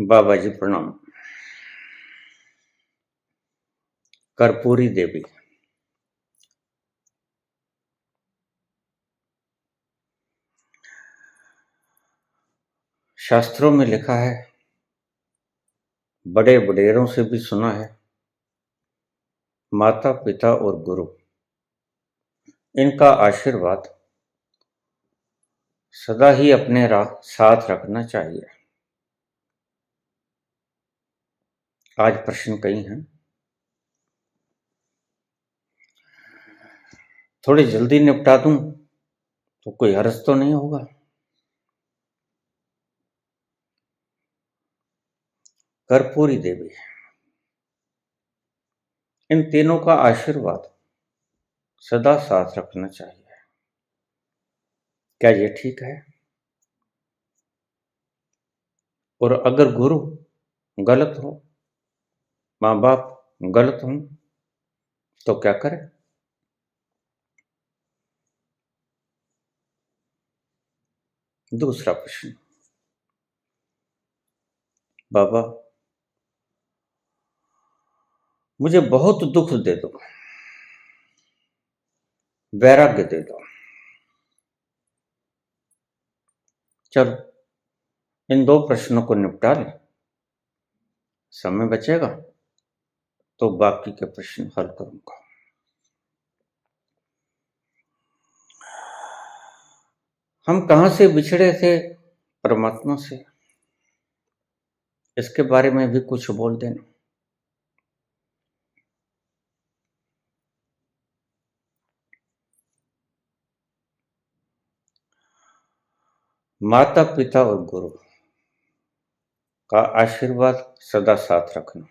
बाबा जी प्रणाम। कर्पूरी देवी। शास्त्रों में लिखा है, बड़े वडेरों से भी सुना है, माता पिता और गुरु, इनका आशीर्वाद सदा ही अपने साथ रखना चाहिए। आज प्रश्न कई हैं, थोड़ी जल्दी निपटा दूं तो कोई हर्ज तो नहीं होगा। कर्पूरी देवी, इन तीनों का आशीर्वाद सदा साथ रखना चाहिए। क्या ये ठीक है? और अगर गुरु गलत हो, माँ बाप गलत हो, तो क्या करें? दूसरा प्रश्न, बाबा मुझे बहुत दुख दे दो, वैराग्य दे दो। चलो इन दो प्रश्नों को निपटा लें, समय बचेगा तो बाकी के प्रश्न हल करूंगा। हम कहां से बिछड़े थे परमात्मा से, इसके बारे में भी कुछ बोल देना। माता पिता और गुरु का आशीर्वाद सदा साथ रखना।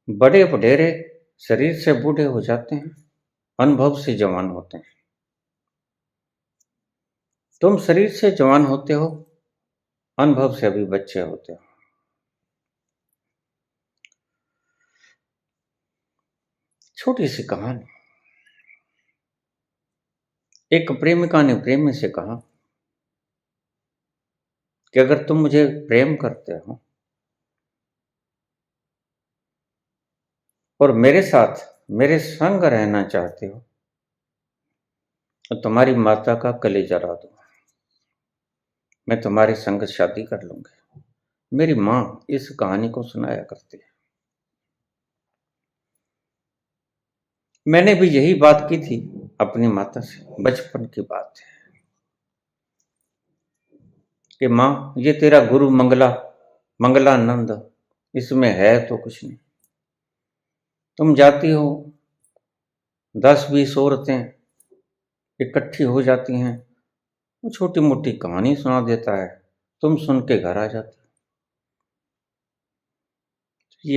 बड़े वडेरे शरीर से बूढ़े हो जाते हैं, अनुभव से जवान होते हैं। तुम शरीर से जवान होते हो, अनुभव से अभी बच्चे होते हो। छोटी सी कहानी, एक प्रेमिका ने प्रेमी से कहा कि अगर तुम मुझे प्रेम करते हो और मेरे साथ मेरे संग रहना चाहते हो तो तुम्हारी माता का कलेजा ला दो, मैं तुम्हारे संग शादी कर लूंगी। मेरी माँ इस कहानी को सुनाया करती है। मैंने भी यही बात की थी अपनी माता से, बचपन की बात है कि माँ ये तेरा गुरु मंगलानंद, इसमें है तो कुछ नहीं। तुम जाती हो, 10-20 औरतें इकट्ठी हो जाती हैं, वो छोटी मोटी कहानी सुना देता है, तुम सुन के घर आ जाती हो।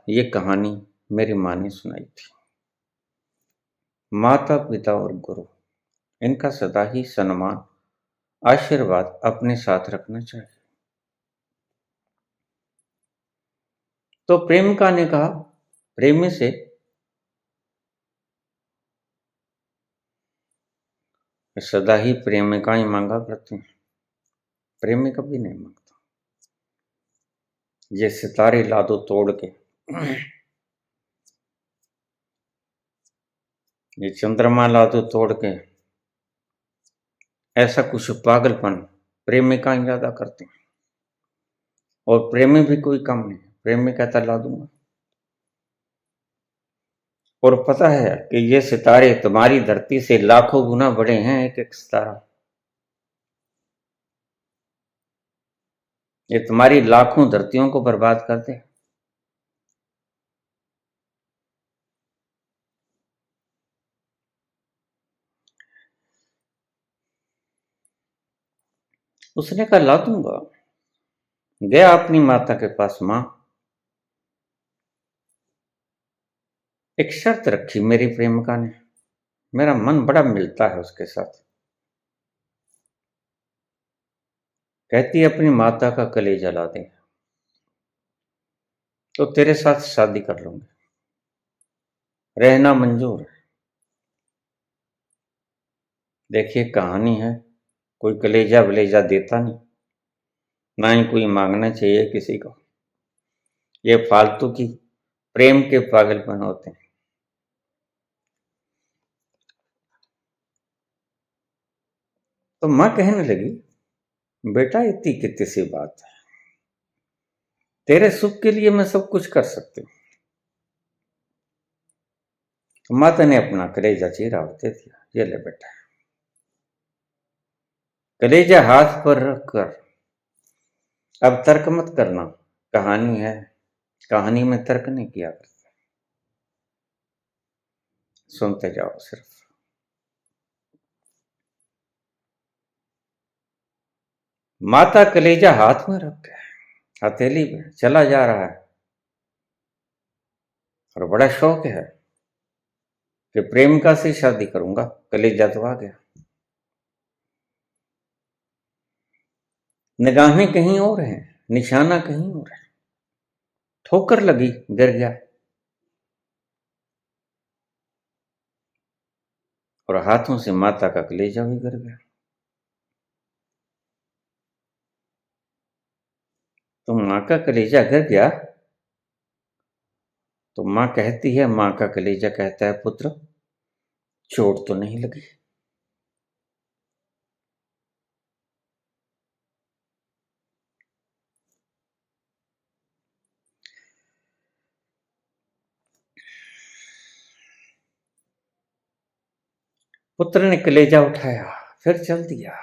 ये कहानी मेरी माँ ने सुनाई थी। माता पिता और गुरु, इनका सदा ही सम्मान आशीर्वाद अपने साथ रखना चाहिए। तो प्रेमिका ने कहा प्रेमी से, सदा ही प्रेमिका ही मांगा करते हैं, प्रेमी कभी नहीं मांगता। ये सितारे ला दो तोड़ के, ये चंद्रमा ला दो तोड़ के, ऐसा कुछ पागलपन प्रेमिका ही ज्यादा करते हैं। और प्रेमी भी कोई कम नहीं, प्रेमी कहता ला दूंगा। और पता है कि ये सितारे तुम्हारी धरती से लाखों गुना बड़े हैं, एक एक सितारा। ये तुम्हारी लाखों धरतियों को बर्बाद कर दे। उसने कहा ला दूंगा। गया अपनी माता के पास, मां एक शर्त रखी मेरी प्रेमिका ने, मेरा मन बड़ा मिलता है उसके साथ। कहती है अपनी माता का कलेजा ला दे तो तेरे साथ शादी कर लूंगी, रहना मंजूर है। देखिए कहानी है, कोई कलेजा वलेजा देता नहीं, ना ही कोई मांगना चाहिए किसी को। ये फालतू की प्रेम के पागलपन होते हैं। तो माँ कहने लगी, बेटा इतनी कितनी सी बात है, तेरे सुख के लिए मैं सब कुछ कर सकती हूँ। माता ने अपना कलेजा चीरा और दे दिया, ये ले बेटा। कलेजा हाथ पर रख कर, अब तर्क मत करना, कहानी है, कहानी में तर्क नहीं किया करते, सुनते जाओ सिर्फ। माता कलेजा हाथ में रख के हथेली पे चला जा रहा है और बड़ा शौक है कि प्रेमिका से शादी करूंगा। कलेजा तो आ गया, निगाहें कहीं और हैं, निशाना कहीं और है। ठोकर लगी, गिर गया और हाथों से माता का कलेजा भी गिर गया। तो मां का कलेजा गिर गया तो मां कहती है, मां का कलेजा कहता है, पुत्र चोट तो नहीं लगी? पुत्र ने कलेजा उठाया, फिर चल दिया,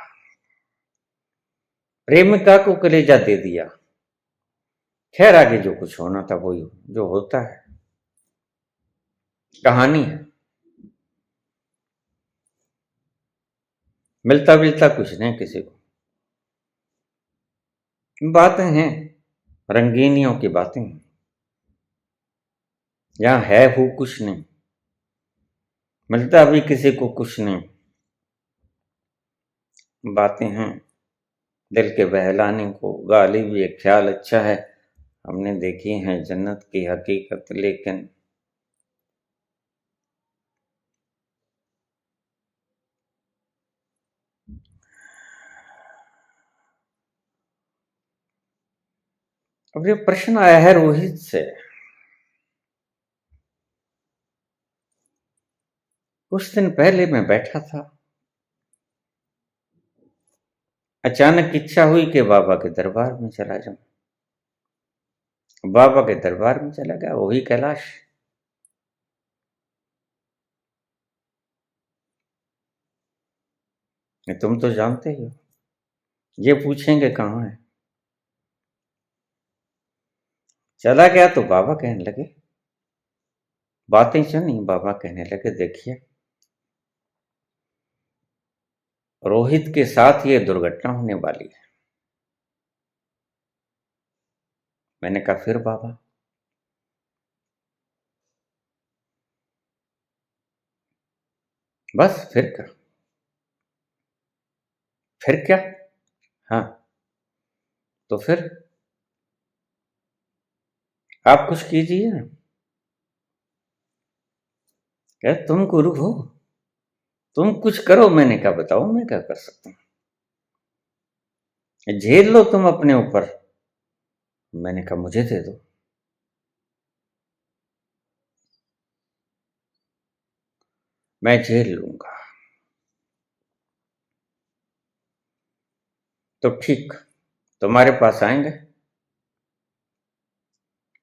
प्रेमिका को कलेजा दे दिया। खैर आगे जो कुछ होना था वही जो होता है, कहानी है, मिलता मिलता कुछ नहीं किसी को। बातें हैं, रंगीनियों की बातें हैं, यहां है हूं कुछ नहीं, मिलता भी किसी को कुछ नहीं। बातें हैं दिल के बहलाने को, गालिब ये ख्याल अच्छा है, हमने देखी है जन्नत की हकीकत, लेकिन अब ये प्रश्न आया है रोहित से। कुछ दिन पहले मैं बैठा था, अचानक इच्छा हुई कि बाबा के दरबार में चला जाऊं। बाबा के दरबार में चला गया, वही कैलाश। तुम तो जानते ही हो, ये पूछेंगे कहाँ है। चला गया तो बाबा कहने लगे, बातें सुनी, बाबा कहने लगे, देखिए रोहित के साथ ये दुर्घटना होने वाली है। मैंने कहा फिर बाबा? बस फिर क्या? फिर क्या? हाँ, तो फिर आप कुछ कीजिए ना। क्या तुम गुरु हो, तुम कुछ करो। मैंने कहा बताओ मैं क्या कर सकता हूं, झेल लो तुम अपने ऊपर। मैंने कहा मुझे दे दो। मैं झेल लूंगा। तो ठीक, तुम्हारे पास आएंगे,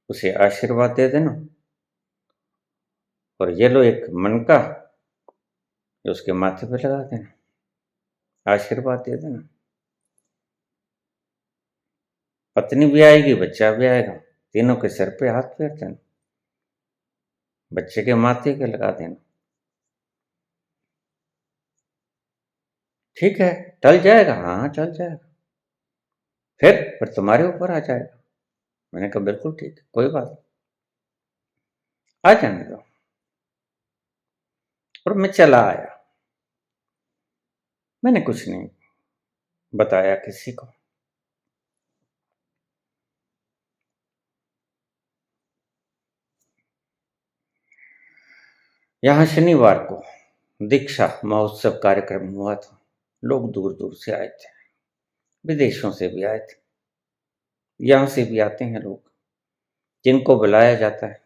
उसे आशीर्वाद दे देना और ये लो एक मनका, जो उसके माथे पे लगा देना, आशीर्वाद दे देना। पत्नी भी आएगी, बच्चा भी आएगा, तीनों के सिर पे हाथ फेर देना, बच्चे के माथे पे लगा देना। ठीक है, टल जाएगा? हाँ टल जाएगा। फिर तुम्हारे ऊपर आ जाएगा। मैंने कहा बिल्कुल ठीक है, कोई बात नहीं, आ जाने दो। और मैं चला आया, मैंने कुछ नहीं बताया किसी को। यहां शनिवार को दीक्षा महोत्सव कार्यक्रम हुआ था। लोग दूर दूर से आए थे, विदेशों से भी आए थे। यहां से भी आते हैं लोग जिनको बुलाया जाता है।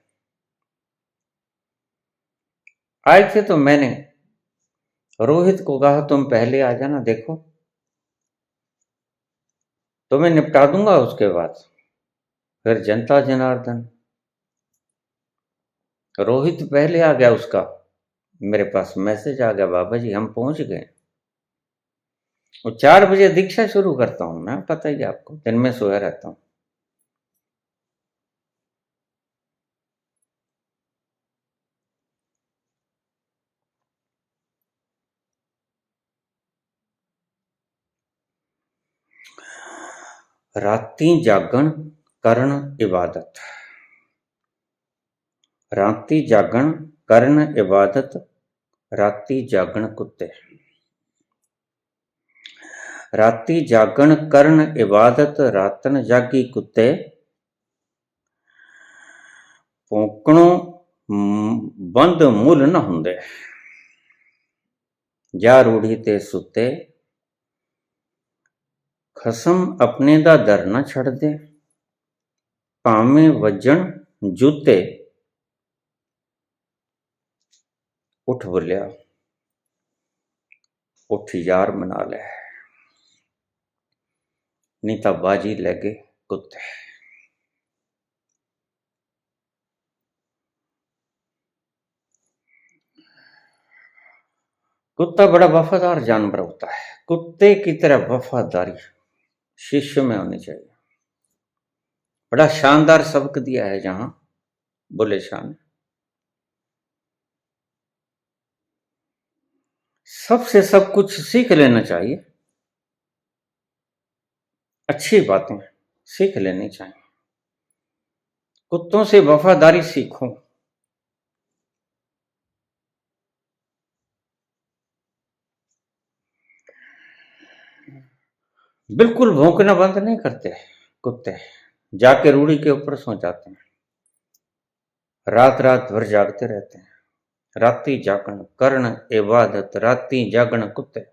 आए थे तो मैंने रोहित को कहा तुम पहले आ जाना, देखो तो मैं निपटा दूंगा। उसके बाद फिर जनता जनार्दन, रोहित पहले आ गया, उसका मेरे पास मैसेज आ गया, बाबा जी हम पहुंच गए। और 4 बजे दीक्षा शुरू करता हूं मैं, पता ही है आपको, दिन में सोया रहता हूं। राती जागण करण इबादत, राती जागण करण इबादत, राती जागण कुत्ते। राती जागण करण इबादत, रातन जागी कुत्ते। भौंकणों बंद मुल न हुंदे, जा रूढ़ी ते सुते। खसम अपने दा दर न छड़ दे, भावें वजन जूते। उठ बोलिया, उठ यार मना ले, नहीं तो बाजी लगे कुत्ते। कुत्ता बड़ा वफादार जानवर होता है। कुत्ते की तरह वफादारी शिष्य में होनी चाहिए। बड़ा शानदार सबक दिया है जहां बुल्ले शाह ने। सबसे सब कुछ सीख लेना चाहिए, अच्छी बातें सीख लेनी चाहिए। कुत्तों से वफादारी सीखो। बिल्कुल भौंकना बंद नहीं करते कुत्ते, जाके रूढ़ी के ऊपर सो जाते हैं, रात रात भर जागते रहते हैं। राती जागण कर्ण इबादत, राती जागण कुत्ते।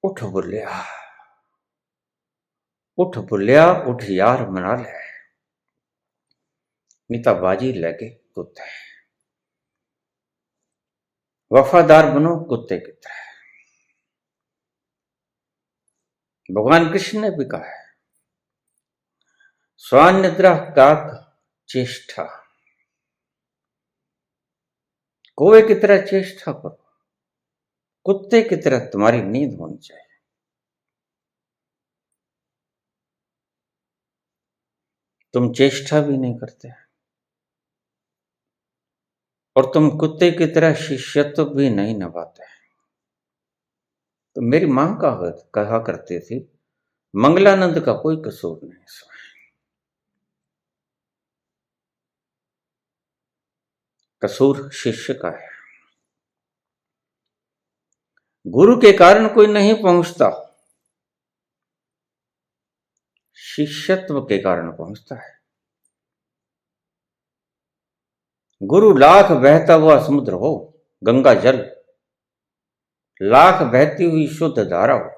उठ बुलिया, उठ बुलिया, उठ यार मना ले, नीता बाजी लगे कुत्ते। वफादार बनो कुत्ते की तरह। भगवान कृष्ण ने भी कहा है, स्वान निद्रा काक चेष्टा, कौवे की तरह चेष्टा करो, कुत्ते की तरह तुम्हारी नींद होनी चाहिए। तुम चेष्टा भी नहीं करते और तुम कुत्ते की तरह शिष्यत्व भी नहीं निभाते। तो मेरी मां कहा करती थी, मंगलानंद का कोई कसूर नहीं इसमें, कसूर शिष्य का है। गुरु के कारण कोई नहीं पहुंचता, शिष्यत्व के कारण पहुंचता है। गुरु लाख बहता हुआ समुद्र हो, गंगा जल लाख बहती हुई शुद्ध धारा हो,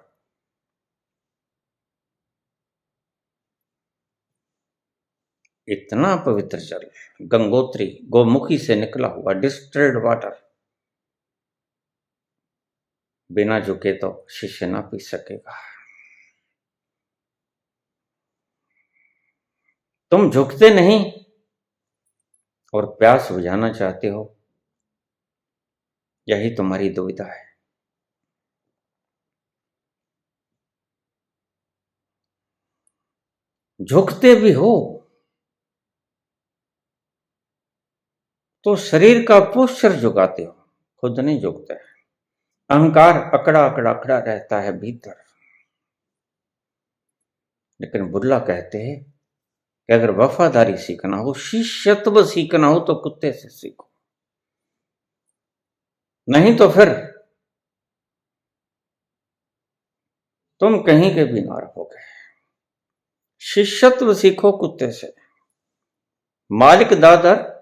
इतना पवित्र जल, गंगोत्री गोमुखी से निकला हुआ डिस्टिल्ड वाटर, बिना झुके तो शिष्य ना पी सकेगा। तुम झुकते नहीं और प्यास बुझाना चाहते हो, यही तुम्हारी दुविधा है। झुकते भी हो तो शरीर का पोस्चर झुकाते हो, खुद नहीं झुकते। अहंकार अकड़ा अकड़ा अकड़ा रहता है भीतर। लेकिन बुल्ला कहते हैं कि अगर वफादारी सीखना हो, शिष्यत्व सीखना हो, तो कुत्ते से सीखो, नहीं तो फिर तुम कहीं के भी ना रहोगे। शिष्यत्व सीखो कुत्ते से। मालिक दादर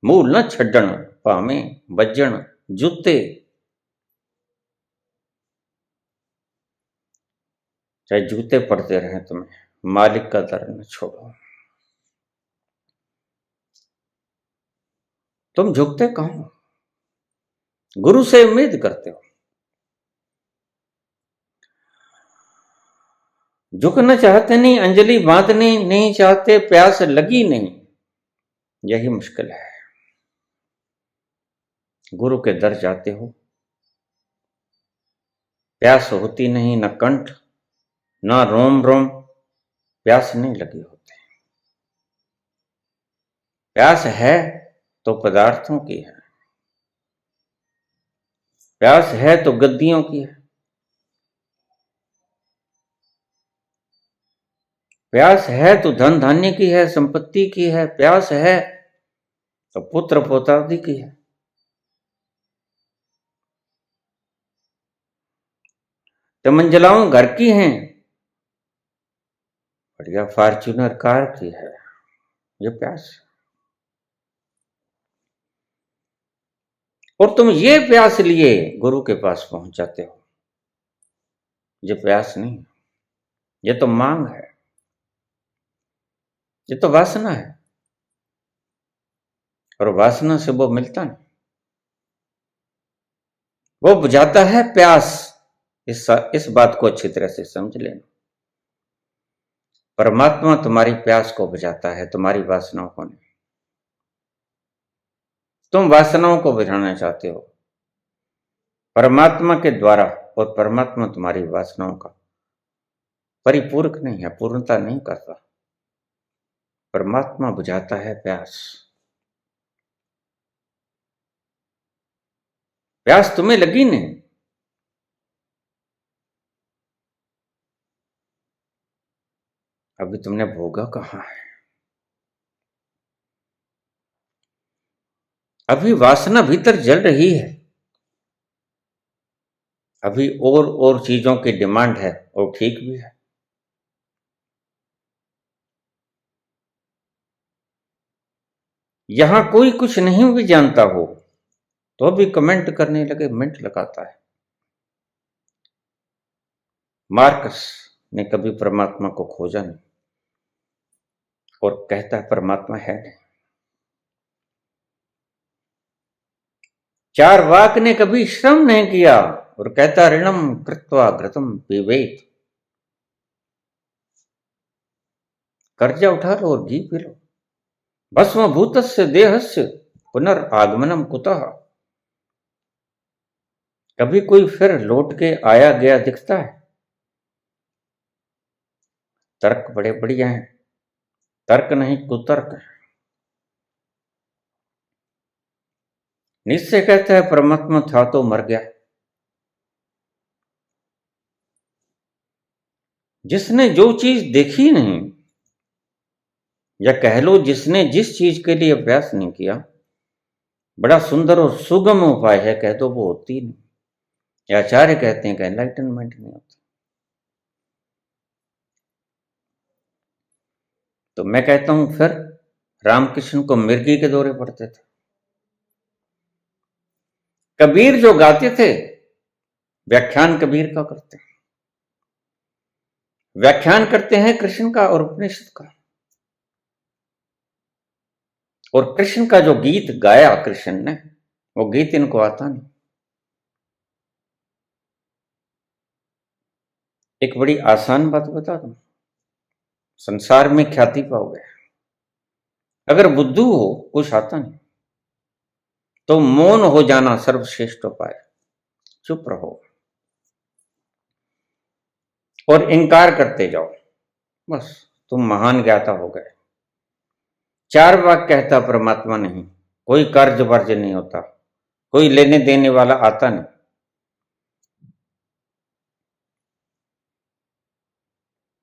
मूल न छड्डण, भावें बज्जण जूते। चाहे जूते पड़ते रहें तुम्हें, मालिक का दर न छोड़ो। तुम झुकते कहाँ हो, गुरु से उम्मीद करते हो। झुकना चाहते नहीं, अंजलि बांधनी नहीं चाहते, प्यास लगी नहीं, यही मुश्किल है। गुरु के दर जाते हो, प्यास होती नहीं, न कंठ न रोम रोम, प्यास नहीं लगी होती। प्यास है तो पदार्थों की है, प्यास है तो गद्दियों की है, प्यास है तो धन धान्य की है, संपत्ति की है, प्यास है तो पुत्र पोतादि की है। तो मंजिलाओं घर की हैं, बढ़िया फॉर्च्यूनर कार की है, ये प्यास। और तुम ये प्यास लिए गुरु के पास पहुंच जाते हो। ये प्यास नहीं, ये तो मांग है, ये तो वासना है, और वासना से वो मिलता नहीं, वो बुझाता है प्यास। इस बात को अच्छी तरह से समझ लेना। परमात्मा तुम्हारी प्यास को बुझाता है, तुम्हारी वासनाओं को नहीं। तुम वासनाओं को बुझाना चाहते हो परमात्मा के द्वारा, और परमात्मा तुम्हारी वासनाओं का परिपूरक नहीं है, पूर्णता नहीं करता। परमात्मा बुझाता है प्यास। प्यास तुम्हें लगी नहीं, अभी तुमने भोगा कहां है। अभी वासना भीतर जल रही है, अभी और चीजों की डिमांड है, और ठीक भी है। यहां कोई कुछ नहीं भी जानता हो तो भी कमेंट करने लगे, मिनट लगाता है। मार्कस ने कभी परमात्मा को खोजा नहीं, और कहता है परमात्मा है नहीं। चार्वाक ने कभी श्रम नहीं किया, और कहता ऋणम कृत्वा घृतम पिबेत, कर्जा उठा लो और घी पी लो। भस्म भूतस्य देहस्य पुनर्आगमनम कुतः, कभी कोई फिर लौट के आया गया दिखता है। तर्क बड़े बढ़िया हैं, तर्क नहीं कुतर्क है। निश्चय कहता है परमात्मा था तो मर गया। जिसने जो चीज देखी नहीं, या कह लो जिसने जिस चीज के लिए अभ्यास नहीं किया, बड़ा सुंदर और सुगम उपाय है, कह दो वो होती नहीं। आचार्य कहते हैं कि एनलाइटनमेंट नहीं होती। तो मैं कहता हूं फिर रामकृष्ण को मिर्गी के दौरे पड़ते थे। कबीर जो गाते थे, व्याख्यान कबीर का करते हैं, व्याख्यान करते हैं कृष्ण का और उपनिषद का। और कृष्ण का जो गीत गाया कृष्ण ने, वो गीत इनको आता नहीं। एक बड़ी आसान बात बता दूं, संसार में ख्याति पाओगे, अगर बुद्धू हो, कुछ आता नहीं, तो मौन हो जाना सर्वश्रेष्ठ उपाय। चुप रहो और इनकार करते जाओ, बस तुम महान ज्ञाता हो गए। चार्वाक कहता परमात्मा नहीं, कोई कर्ज वर्ज नहीं होता, कोई लेने देने वाला आता नहीं।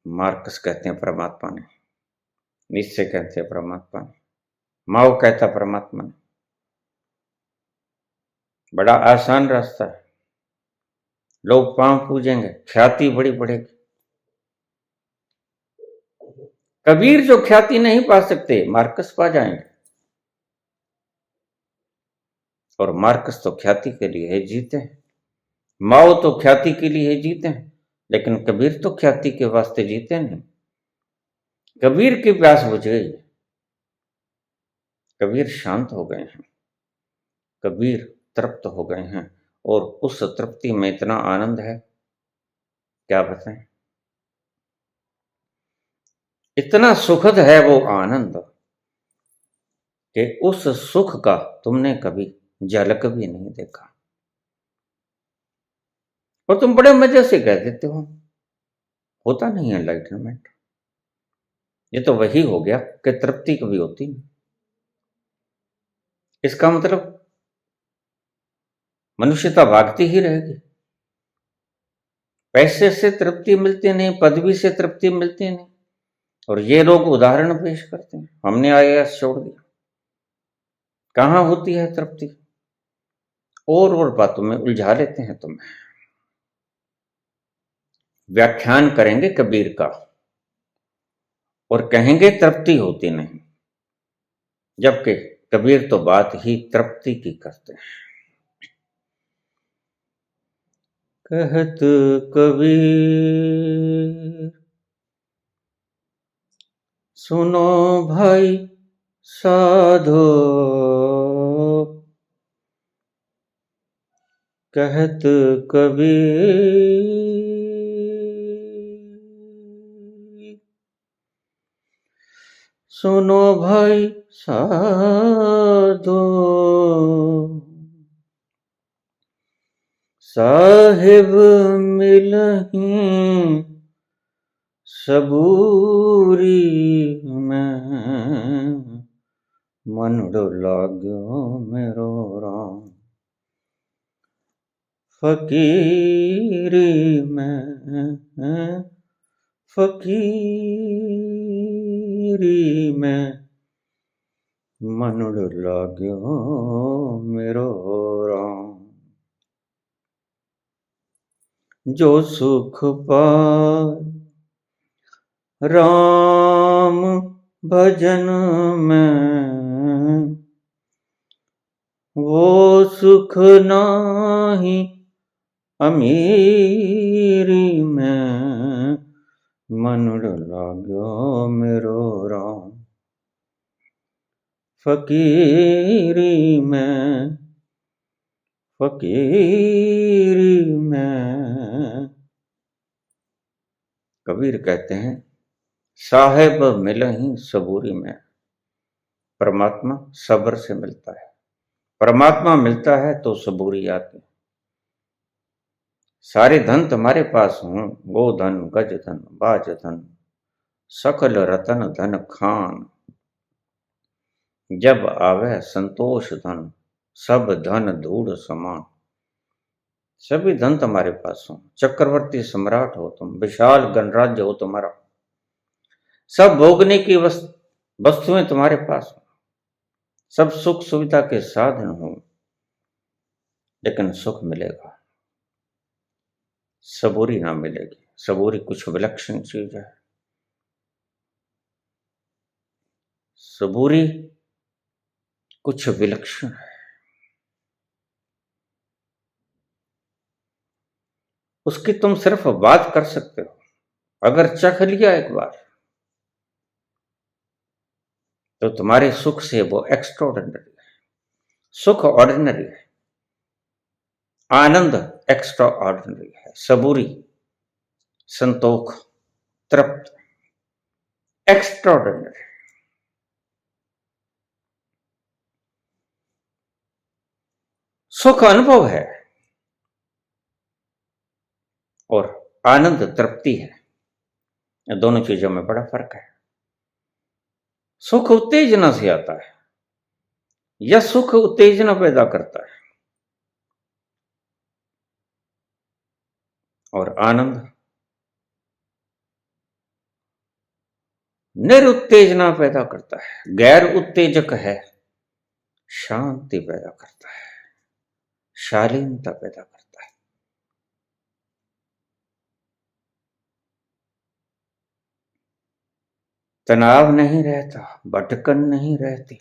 मार्कस कहते हैं परमात्मा नहीं, निश्चय कहते हैं परमात्मा नहीं, माओ कहता परमात्मा नहीं। बड़ा आसान रास्ता है, लोग पांव पूजेंगे, ख्याति बड़ी बढ़ेगी। कबीर जो ख्याति नहीं पा सकते, मार्कस पा जाएंगे। और मार्कस तो ख्याति के लिए जीते हैं, माओ तो ख्याति के लिए जीते हैं, लेकिन कबीर तो ख्याति के वास्ते जीते नहीं। कबीर की प्यास बुझ गई, कबीर शांत हो गए हैं, कबीर तृप्त हो गए हैं, और उस तृप्ति में इतना आनंद है, क्या बताएं। इतना सुखद है वो आनंद कि उस सुख का तुमने कभी झलक भी नहीं देखा, और तुम बड़े मजे से कह देते हो होता नहीं है एनलाइटनमेंट। ये तो वही हो गया कि तृप्ति कभी होती नहीं। इसका मतलब मनुष्यता भागती ही रहेगी। पैसे से तृप्ति मिलती नहीं, पदवी से तृप्ति मिलती नहीं, और ये लोग उदाहरण पेश करते हैं, हमने आईएएस छोड़ दिया, कहां होती है तृप्ति, और बातों में उलझा लेते हैं तुम्हें। व्याख्यान करेंगे कबीर का और कहेंगे तृप्ति होती नहीं, जबकि कबीर तो बात ही तृप्ति की करते हैं। कहत कबीर सुनो भाई साधो, कहत कबीर सुनो भाई साधो, साहिब मिलहीं सबूरी में, मनड़ लाग्यो मेरो राम, फकीरी में, फकीरी में, मनड़ लाग्यो मेरो राम। जो सुख पाए राम भजन में, वो सुख नाही अमीरी में, मनड़ लाग्यो मेरो राम, फकीरी में, फकीरी में। कबीर कहते हैं साहेब मिलहीं सबूरी में, परमात्मा सब्र से मिलता है, परमात्मा मिलता है तो सबूरी आती। सारे धन तुम्हारे पास हों, गोधन गज धन बाज धन, सकल रतन धन खान, जब आवे संतोष धन, सब धन धूड़ समान। सभी धन तुम्हारे पास हो, चक्रवर्ती सम्राट हो तुम, विशाल गणराज्य हो तुम्हारा, सब भोगने की वस्तुएं तुम्हारे पास हो, सब सुख सुविधा के साधन हो, लेकिन सुख मिलेगा, सबूरी ना मिलेगी। सबूरी कुछ विलक्षण चीज है। सबूरी कुछ विलक्षण है। उसकी तुम सिर्फ बात कर सकते हो, अगर चख लिया एक बार तो तुम्हारे सुख से वो एक्स्ट्राऑर्डिनरी है। सुख ऑर्डिनरी है, आनंद एक्स्ट्रा ऑर्डिनरी है, सबूरी संतोख तृप्त एक्स्ट्राऑर्डिनरी। सुख अनुभव है और आनंद तृप्ति है। दोनों चीजों में बड़ा फर्क है। सुख उत्तेजना से आता है या सुख उत्तेजना पैदा करता है, और आनंद निरुत्तेजना पैदा करता है, गैर उत्तेजक है, शांति पैदा करता है, शालीनता पैदा करता है। तनाव नहीं रहता, भटकन नहीं रहती,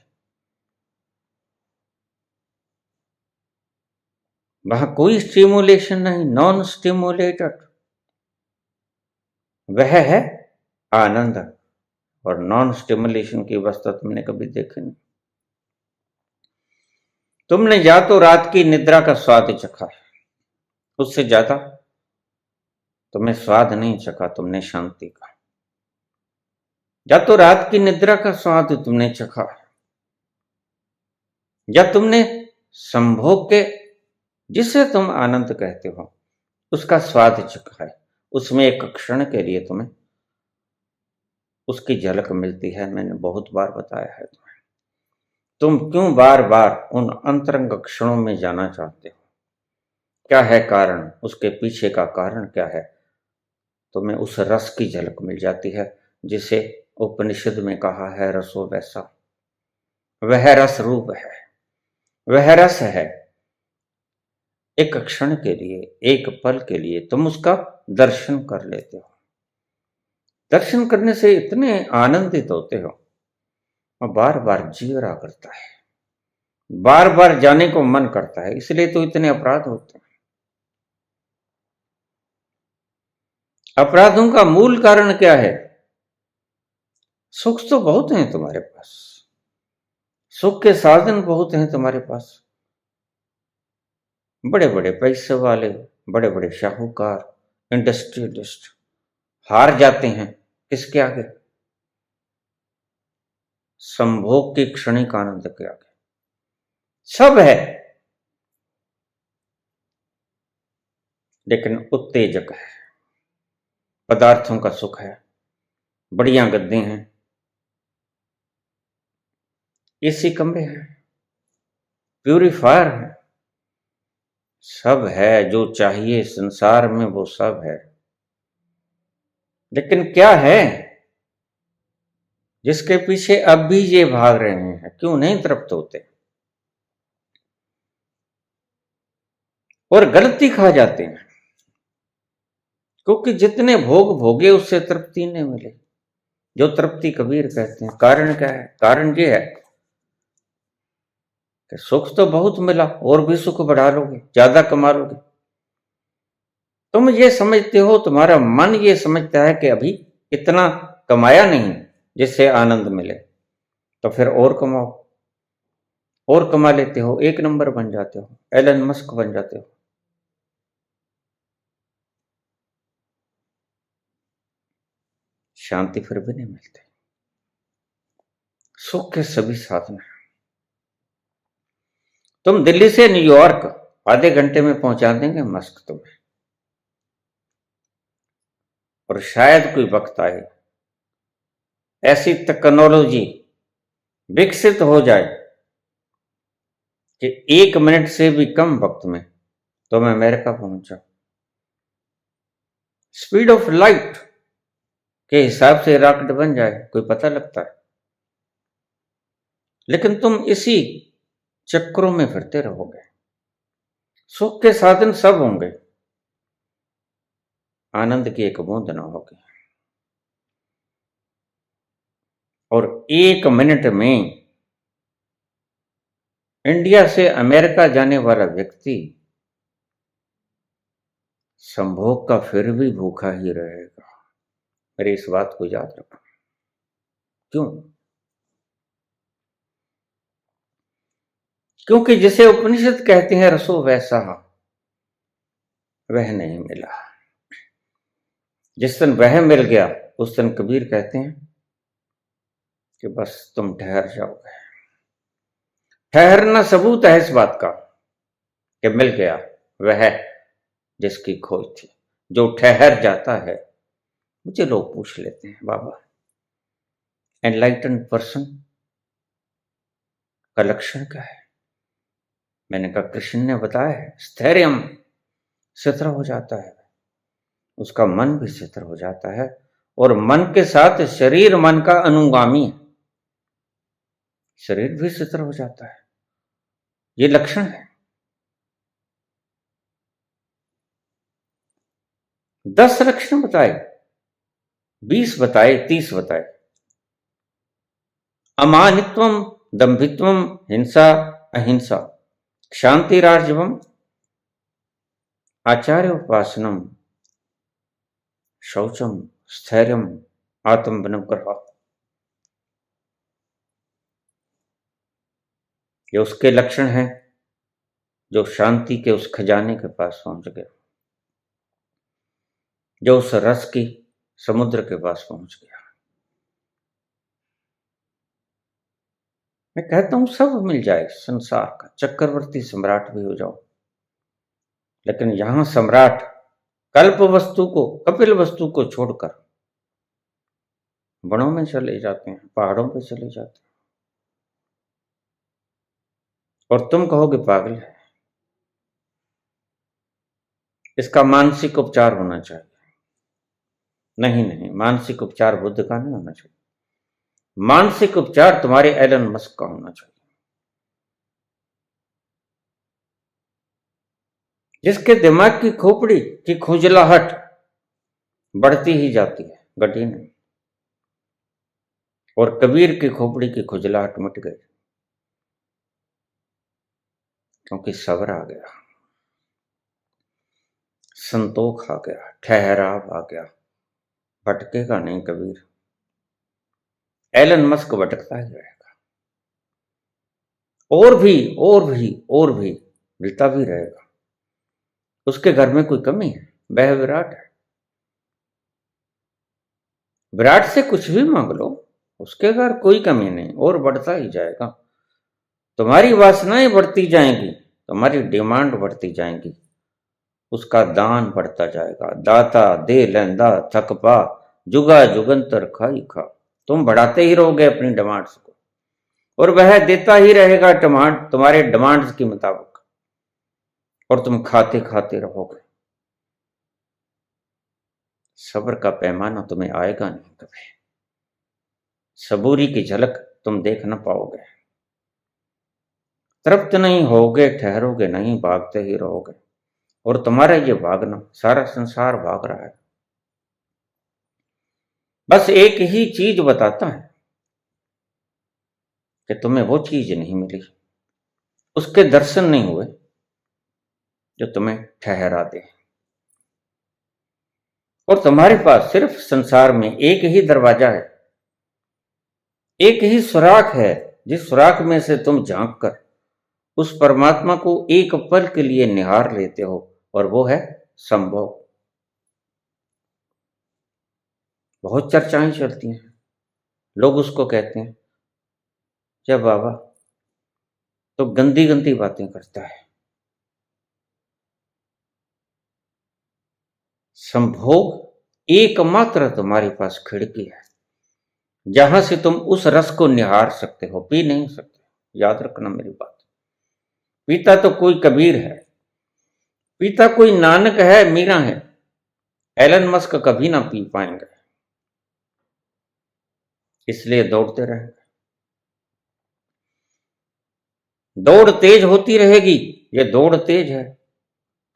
वहां कोई स्टिमुलेशन नहीं, नॉन स्टिमुलेटेड। वह है आनंद। और नॉन स्टिमुलेशन की अवस्था तुमने कभी देखी नहीं। तुमने या तो रात की निद्रा का स्वाद चखा, उससे ज्यादा तुम्हें स्वाद नहीं चखा तुमने शांति का। या तो रात की निद्रा का स्वाद तुमने चखा, या तुमने संभोग के, जिसे तुम आनंद कहते हो, उसका स्वाद चखा है। उसमें एक क्षण के लिए तुम्हें उसकी झलक मिलती है। मैंने बहुत बार बताया है तुम्हें। तुम क्यों बार बार उन अंतरंग क्षणों में जाना चाहते हो? क्या है कारण? उसके पीछे का कारण क्या है? तुम्हें उस रस की झलक मिल जाती है जिसे उपनिषद में कहा है रसो वैसा। वह रस रूप है, वह रस है। एक क्षण के लिए, एक पल के लिए तुम उसका दर्शन कर लेते हो। दर्शन करने से इतने आनंदित होते हो और बार बार जी रहा करता है, बार बार जाने को मन करता है। इसलिए तो इतने अपराध होते हैं। अपराधों का मूल कारण क्या है? सुख तो बहुत हैं तुम्हारे पास, सुख के साधन बहुत हैं तुम्हारे पास। बड़े बड़े पैसे वाले, बड़े बड़े शाहूकार, इंडस्ट्रियलिस्ट हार जाते हैं किसके आगे? संभोग के क्षणिक आनंद के आगे। सब है, लेकिन उत्तेजक है। पदार्थों का सुख है, बढ़िया गद्दे हैं, एसी कमरे हैं, प्यूरिफायर है, सब है जो चाहिए संसार में, वो सब है। लेकिन क्या है जिसके पीछे अब भी ये भाग रहे हैं? क्यों नहीं तृप्त होते और गलती खा जाते हैं? क्योंकि जितने भोग भोगे उससे तृप्ति नहीं मिले। जो तृप्ति कबीर कहते हैं। कारण क्या है? कारण ये है कि सुख तो बहुत मिला, और भी सुख बढ़ा लोगे, ज्यादा कमा लोगे। तुम ये समझते हो, तुम्हारा मन ये समझता है कि अभी इतना कमाया नहीं जिससे आनंद मिले, तो फिर और कमाओ। और कमा लेते हो, एक नंबर बन जाते हो, एलन मस्क बन जाते हो। शांति फिर भी नहीं मिलती। सुख के सभी साधन हैं। तुम दिल्ली से न्यूयॉर्क आधे घंटे में पहुंचा देंगे मस्क तुम्हें। और शायद कोई वक्त आए ऐसी टेक्नोलॉजी विकसित हो जाए कि 1 मिनट से भी कम वक्त में तुम अमेरिका पहुंच जाओ। स्पीड ऑफ लाइट के हिसाब से रॉकेट बन जाए, कोई पता लगता है? लेकिन तुम इसी चक्रों में फिरते रहोगे। सुख के साधन सब होंगे, आनंद की एक बूंद ना होगी। और 1 मिनट में इंडिया से अमेरिका जाने वाला व्यक्ति संभोग का फिर भी भूखा ही रहेगा। मेरी इस बात को याद रखना। क्यों? क्योंकि जिसे उपनिषद कहते हैं रसो वैसा, वह नहीं मिला। जिस दिन वह मिल गया उस दिन कबीर कहते हैं कि बस तुम ठहर जाओगे। ठहरना सबूत है इस बात का कि मिल गया वह जिसकी खोज थी। जो ठहर जाता है, मुझे लोग पूछ लेते हैं, बाबा एनलाइटन पर्सन का लक्षण क्या है? मैंने कहा कृष्ण ने बताया है, स्थैर्यम, स्थिर हो जाता है, उसका मन भी स्थिर हो जाता है, और मन के साथ शरीर मन का अनुगामी है, शरीर भी स्थिर हो जाता है। ये लक्षण है। 10 लक्षण बताए, 20 बताए, 30 बताए। अमानित्वम, दंभित्वम, हिंसा, अहिंसा, क्षांतिरार्जवम, आचार्य उपासनम, शौचम, स्थैर्यम आत्मविनिग्रह, ये उसके लक्षण हैं जो शांति के उस खजाने के पास पहुंच गया, जो उस रस की समुद्र के पास पहुंच गया। मैं कहता हूं सब मिल जाए संसार का, चक्रवर्ती सम्राट भी हो जाओ, लेकिन यहां सम्राट कल्प वस्तु को, कपिल वस्तु को छोड़कर वनों में चले जाते हैं, पहाड़ों पे चले जाते हैं, और तुम कहोगे पागल है। इसका मानसिक उपचार होना चाहिए। नहीं, मानसिक उपचार बुद्ध का नहीं होना चाहिए, मानसिक उपचार तुम्हारे एलन मस्क का होना चाहिए, जिसके दिमाग की खोपड़ी की खुजलाहट बढ़ती ही जाती है, घटी नहीं। और कबीर की खोपड़ी की खुजलाहट मिट गई, क्योंकि सब्र आ गया, संतोख आ गया, ठहराव आ गया। भटकेगा नहीं कबीर, एलन मस्क भटकता ही रहेगा, और भी मिलता भी रहेगा। उसके घर में कोई कमी है? वह विराट है। विराट से कुछ भी मांग लो, उसके घर कोई कमी नहीं, और बढ़ता ही जाएगा। तुम्हारी वासनाएं बढ़ती जाएंगी, तुम्हारी डिमांड बढ़ती जाएंगी, उसका दान बढ़ता जाएगा। दाता दे लैंदा थक पा, जुगा जुगंतर खाई खा। तुम बढ़ाते ही रहोगे अपनी डिमांड्स को, और वह देता ही रहेगा डिमांड तुम्हारे डिमांड्स के मुताबिक, और तुम खाते खाते रहोगे। सब्र का पैमाना तुम्हें आएगा नहीं कभी, सबूरी की झलक तुम देख न पाओगे, तृप्त नहीं होगे, ठहरोगे नहीं, भागते ही रहोगे। और तुम्हारा ये भागना, सारा संसार भाग रहा है, बस एक ही चीज बताता है कि तुम्हें वो चीज नहीं मिली, उसके दर्शन नहीं हुए जो तुम्हें ठहरा दे। और तुम्हारे पास सिर्फ संसार में एक ही दरवाजा है, एक ही सुराख है, जिस सुराख में से तुम झांक कर उस परमात्मा को एक पल के लिए निहार लेते हो, और वो है संभोग। बहुत चर्चाएं चलती हैं, लोग उसको कहते हैं क्या बाबा तो गंदी गंदी बातें करता है। संभोग एकमात्र तुम्हारे पास खिड़की है, जहां से तुम उस रस को निहार सकते हो, पी नहीं सकते। याद रखना मेरी बात। पीता तो कोई कबीर है, पीता कोई नानक है, मीरा है, एलन मस्क कभी ना पी पाएंगे, इसलिए दौड़ते रहेंगे। दौड़ तेज होती रहेगी, ये दौड़ तेज है,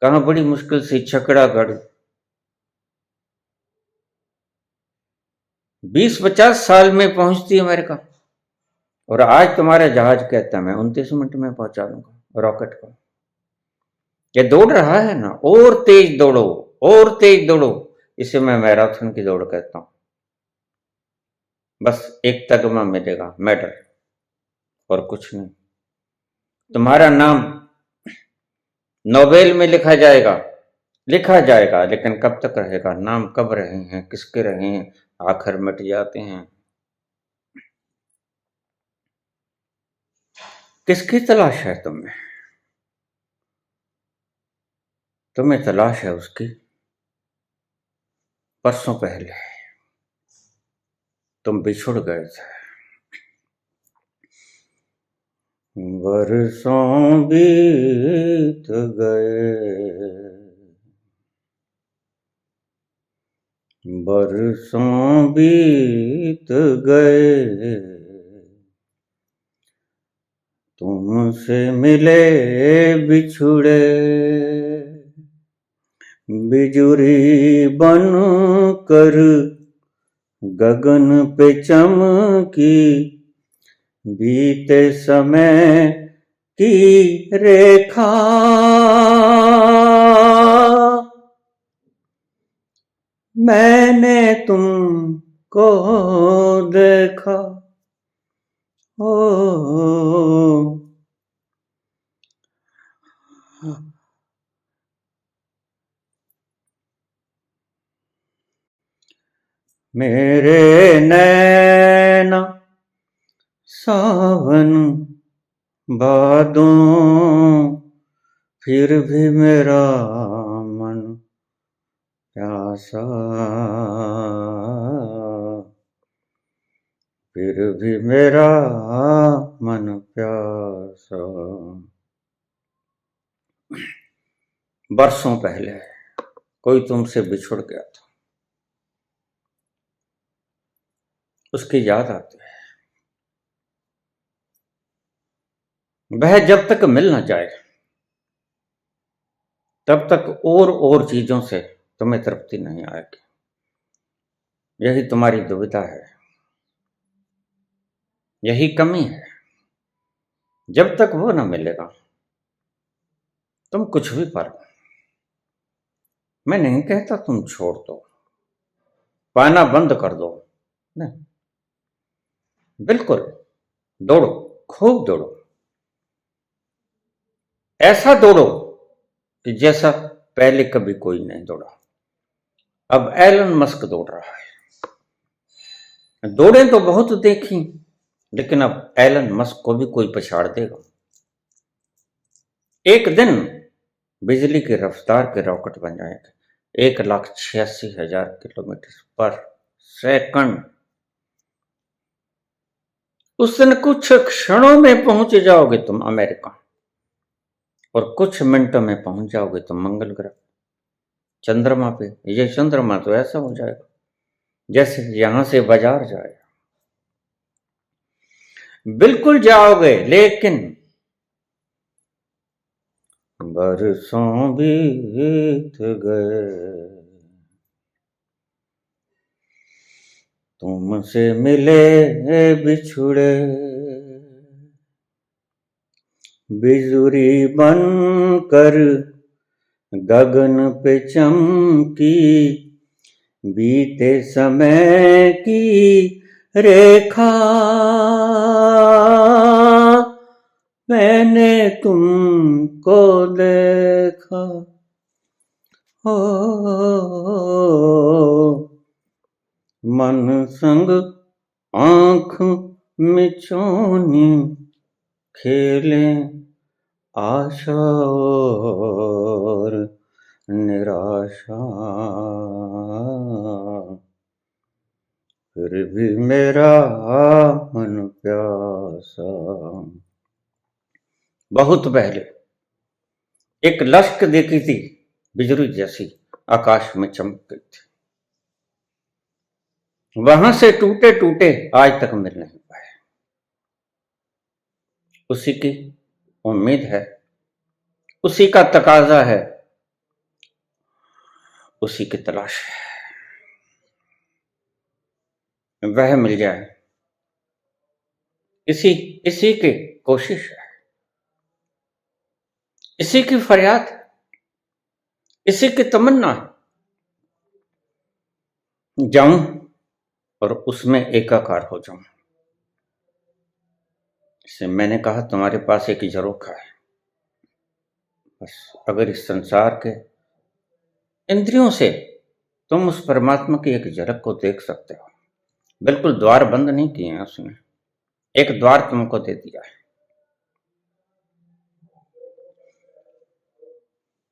कहां बड़ी मुश्किल से छकड़ा गढ़ 20-50 साल में पहुंचती अमेरिका, और आज तुम्हारा जहाज कहता है मैं 29 मिनट में पहुंचा दूंगा रॉकेट को। ये दौड़ रहा है ना, और तेज दौड़ो, और तेज दौड़ो। इसे मैं मैराथन की दौड़ कहता हूं। बस एक तगमा मिलेगा, मेडल, और कुछ नहीं। तुम्हारा नाम नोबेल में लिखा जाएगा, लेकिन कब तक रहेगा? नाम कब रहे हैं, किसके रहे हैं, आखिर मिट जाते हैं। किसकी तलाश है तुम्हें? तुम्हें तलाश है उसकी परसों पहले तुम बिछुड़ गए थे। बरसों बीत गए, बरसों बीत गए, तुमसे मिले बिछुड़े, बिजुरी बन कर गगन पे चमकी, बीते समय की रेखा, मैंने मैंने तुमको देखा ओ मेरे नैना सावन बादों, फिर भी मेरा मन प्यासा, फिर भी मेरा मन प्यासा। बरसों पहले कोई तुमसे बिछुड़ गया था, उसकी याद आती है। वह जब तक मिल न जाए तब तक और चीजों से तुम्हें तृप्ति नहीं आएगी। यही तुम्हारी दुविधा है, यही कमी है। जब तक वो न मिलेगा तुम कुछ भी पालो। मैं नहीं कहता तुम छोड़ दो, पाना बंद कर दो, नहीं, बिल्कुल दौड़ो, खूब दौड़ो, ऐसा दौड़ो कि जैसा पहले कभी कोई नहीं दौड़ा। अब एलन मस्क दौड़ रहा है। दौड़े तो बहुत देखी, लेकिन अब एलन मस्क को भी कोई पछाड़ देगा। एक दिन बिजली की रफ्तार के रॉकेट बन जाएंगे 1,86,000 किलोमीटर पर सेकंड। उस दिन कुछ क्षणों में पहुंच जाओगे तुम अमेरिका, और कुछ मिनटों में पहुंच जाओगे तुम मंगल ग्रह, चंद्रमा पे। ये चंद्रमा तो ऐसा हो जाएगा जैसे यहां से बाजार जाए। बिल्कुल जाओगे, लेकिन बरसों बीत गए तुमसे मिले बिछुड़े, बिजुरी बनकर गगन पे चमकी, बीते समय की रेखा, मैंने तुमको देखा हो, मन संग आंख मिचौनी खेले आशा और निराशा, फिर भी मेरा मन प्यासा। बहुत पहले एक लश्क देखी थी, बिजली जैसी आकाश में चमक गई थी। वहां से टूटे टूटे आज तक मिल नहीं पाए। उसी की उम्मीद है, उसी का तकाजा है, उसी की तलाश है। वह मिल जाए, इसी की कोशिश है, इसी की फरियाद, इसी की तमन्ना। जाऊं और उसमें एकाकार हो जाऊं। इससे मैंने कहा तुम्हारे पास एक झरोखा है, बस अगर इस संसार के इंद्रियों से तुम उस परमात्मा की एक झलक को देख सकते हो। बिल्कुल द्वार बंद नहीं किए हैं उसने, एक द्वार तुमको दे दिया है।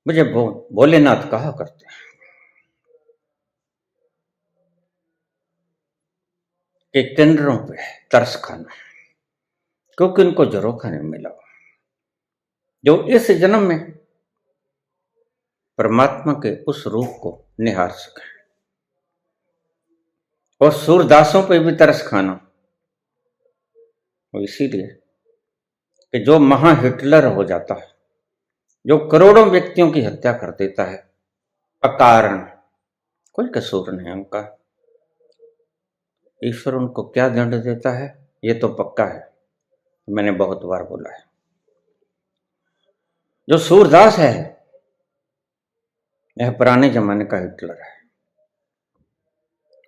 मुझे भोलेनाथ कहा करते हैं कि किन्नरों पे तरस खाना, क्योंकि उनको झरोखा नहीं मिला जो इस जन्म में परमात्मा के उस रूप को निहार सके। और सूरदासों पे भी तरस खाना, और इसीलिए कि जो महा हिटलर हो जाता है, जो करोड़ों व्यक्तियों की हत्या कर देता है अकारण, कोई कसूर नहीं उनका, ईश्वर उनको क्या दंड देता है ये तो पक्का है, मैंने बहुत बार बोला है। जो सूरदास है यह पुराने जमाने का हिटलर है।